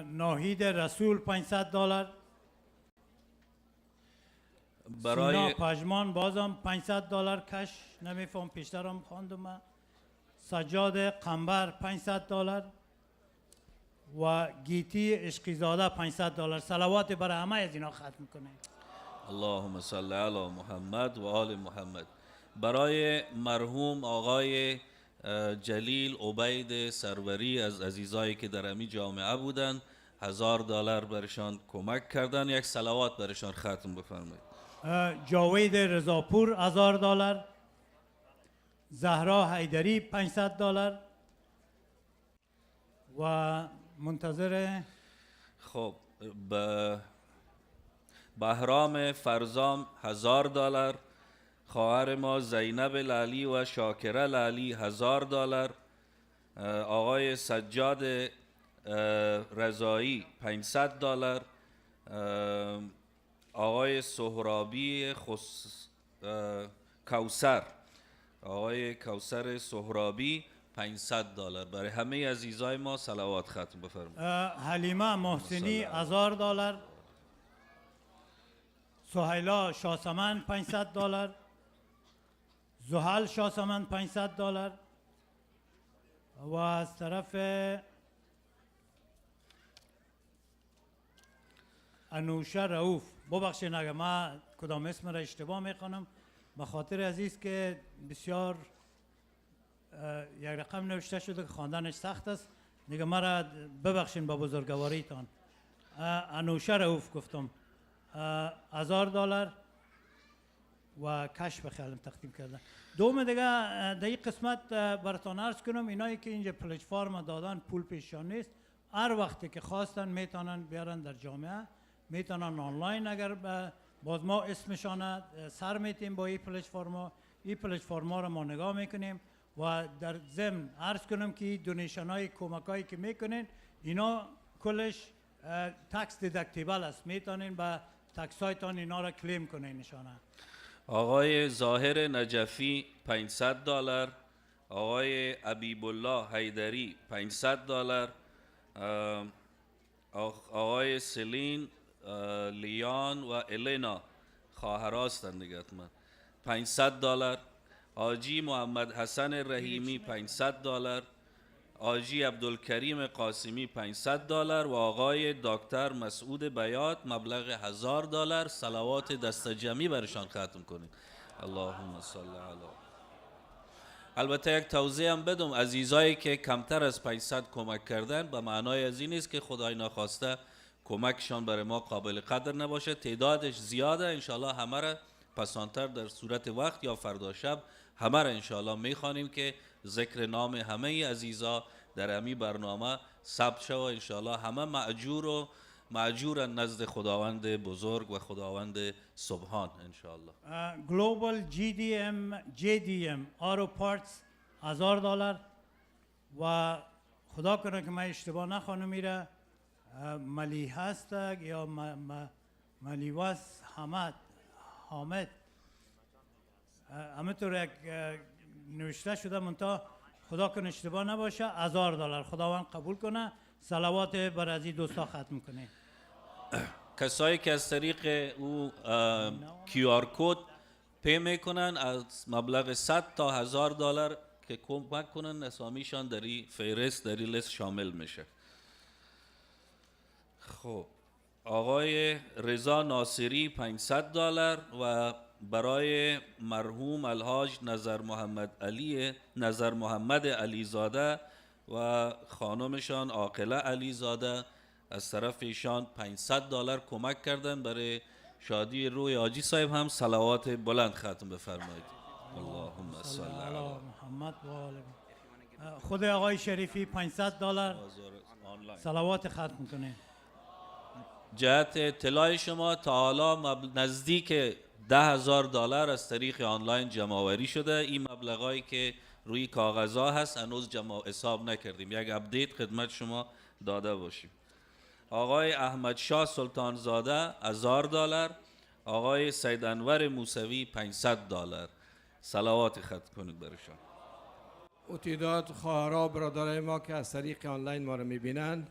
ناهید رسول $500. برای سینا پژمان بازم $500 کش نمیفهم، پیشترم خواندم. سجاد قنبر $500 و گیتی عشقیزاده $500. صلوات برای همه از اینا ختم کنه. اللهم صل علی محمد و آل محمد. برای مرحوم آقای جلیل عبید سروری از عزیزایی که در امی جامعه بودن $1000 برشان کمک کردن، یک صلوات برشان ختم بفرمایید. جاوید رضاپور $1000. زهرا حیدری $500 و منتظر خب بهرام فرزام $1000. خواهر ما زینب لالی و شاکره لالی $1000. آقای سجاد رضایی $500. آقای سهرابی کوثر، آقای کوثر سهرابی $500. برای همه عزیزای ما صلوات ختم بفرمایید. حلیمه محسنی $1000. سهیلا شاسمن $500. زحل شاسمن $500 و از طرف انوشه رؤوف، ببخشید اگر من کدام اسم را اشتباه میکنم، به خاطر عزیز که بسیار یک رقم نوشته شده که خواندنش سخت است، دیگه مرا ببخشین با بزرگواریتان. انوشه رؤوف گفتم $1000 و کش بخیالم تقدیم کردن. دوم دیگه در این قسمت براتون عرض کنم، اینایی که اینجا پلتفرم دادن پول پیششان نیست، هر وقتی که خواستن میتونن بیارن در جامعه، میتونن آنلاین، اگر باز ما اسمشان سر میتیم با این پلتفرم ها رو ما نگاه میکنیم و در ضمن عرض کنم که دونیشن های کمک هایی که میکنین اینا کلش تکس دیدکتیبل است، میتونین با تکس هایتان اینا را کلیم کنین نشانه. آقای ظاهر نجفی $500. آقای حبیب الله حیدری $500. آقای سلین لیان و الینا خواهراستند دیگه حتما $500. حاجی محمد حسن رحیمی $500. حاجی عبدالکریم قاسمی $500 و آقای دکتر مسعود بیات مبلغ $1000. صلوات دست جمعی برشان ختم کنید. اللهم صل علی. البته یک توضیح هم بدم، عزیزایی که کمتر از 500 کمک کردن به معنای از این نیست که خدای ناخواسته کمکشان برای ما قابل قدر نباشه. تعدادش زیاده، انشالله همه را پسانتر در صورت وقت یا فردا شب همه را انشالله میخوانیم که ذکر نام همه عزیزا در امی برنامه ثبت شد و انشالله همه معجور نزد خداوند بزرگ و خداوند سبحان انشالله. Global JDM Auto Parts $1000 و خدا کنه که من اشتباه نخوانم میره ملی هستگ یا ملیواس حامد همینطور یک نوشته شده منتها خدا کنه اشتباه نباشه $1000 خداوند قبول کنه. صلوات بر از این دوستا ختم کنه. کسایی که از طریق او QR کد پی میکنن از مبلغ 100 تا $1000 که کمک کنن اسامیشان در این فهرست در این لیست شامل میشه. خب آقای رضا ناصری $500 و برای مرحوم الحاج نظر محمد علی زاده و خانمشان عاقله علی زاده از طرف ایشان $500 کمک کردن. برای شادی روی حاجی صاحب هم صلوات بلند ختم بفرمایید. اللهم صل علی محمد و آل خود آقای شریفی $500 صلوات ختم کنه. جهت اطلاع شما تا حالا نزدیک $10,000 از طریق آنلاین جمع آوری شده. این مبلغایی که روی کاغذها هست هنوز جمع حساب نکردیم، یک اپدیت خدمت شما داده باشیم. آقای احمد شاه سلطان زاده $1000، آقای سید انور موسوی $500 صلوات ختم کنید برشان. و تعداد خواهرها برادرای ما که از طریق آنلاین ما رو میبینند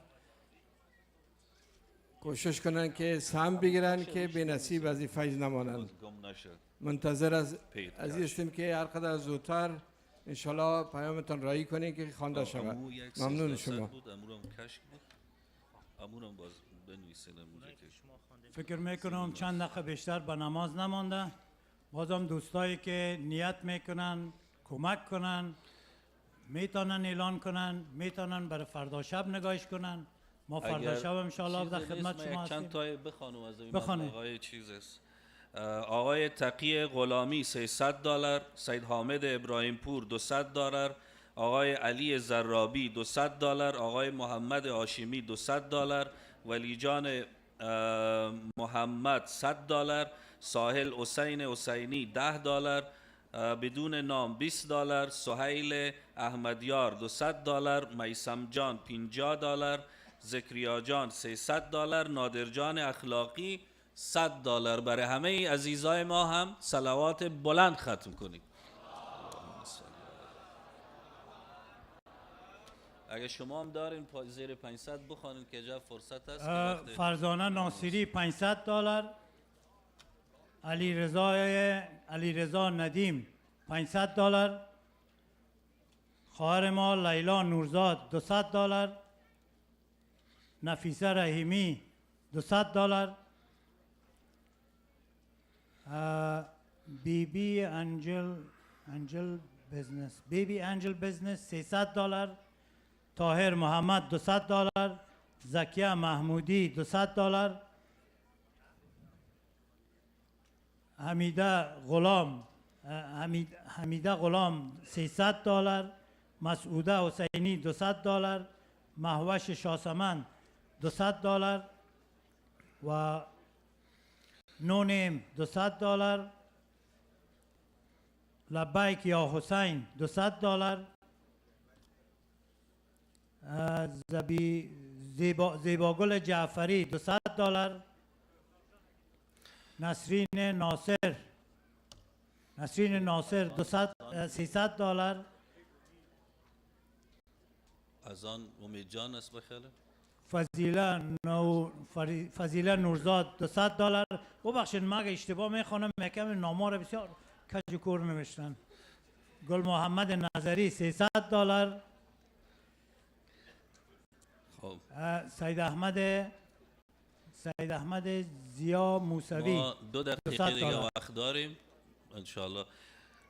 کوشش کنن که سهم بگیرن که به نصیب از این فیض نمانند. منتظر از هستیم که هر قدر زودتر انشالله پیامتان رایی کنین که خوانده شود. ممنون شما. فکر میکنم چند دقیقه بیشتر به نماز نمانده. بازم دوستایی که نیت میکنن کمک کنن میتونن اعلان کنن، میتونن برای فردا شب نگاهش کنن. ما فردا شب انشالله در خدمت شما هستیم. چند تای بخوانم از این آقای چیز است. آقای تقی غلامی $300، سید حامد ابراهیم پور $200، آقای علی زرابی $200، آقای محمد هاشمی $200، ولی جان محمد $100، ساحل حسین حسینی $10، بدون نام $20، سهیل احمدیار $200، میسم جان $50، ذکریا جان $300، نادر جان اخلاقی $100. برای همه عزیزای ما هم صلوات بلند ختم کنید. اگه شما هم دارین زیر 500 بخوانید که جا فرصت هست. فرزانه ناصری $500، علی رضا ندیم $500، خواهر ما لیلا نورزاد $200، نفیسه رحیمی $200، بیبی انجل بزنس $300، طاهر محمد $200، زکیه محمودی $200، حمیده غلام $300، مسعوده حسینی $200، مهوش شاسمن $200 و نونیم $200، لبیک یا حسین $200، زیباگل جعفری $200، نسرین ناصر $300. از آن امید جان است بخیله. فضیله نورزاد $200. ببخشید من اگه اشتباه میخوانم میکم نام‌ها رو بسیار کجکور نوشتن. گل محمد نظری $300. خب سید احمد زیا موسوی ما 2 دقیقه دیگه وقت داریم انشالله.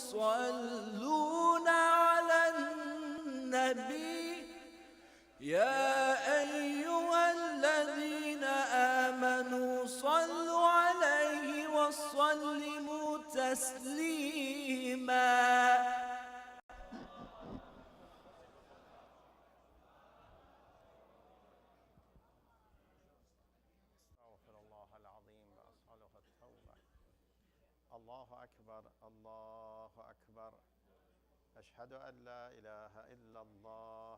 يصلون على النبي يا أيها الذين آمنوا صلوا عليه وسلموا تسليما. الله أكبر الله أكبر أشهد أن لا إله إلا الله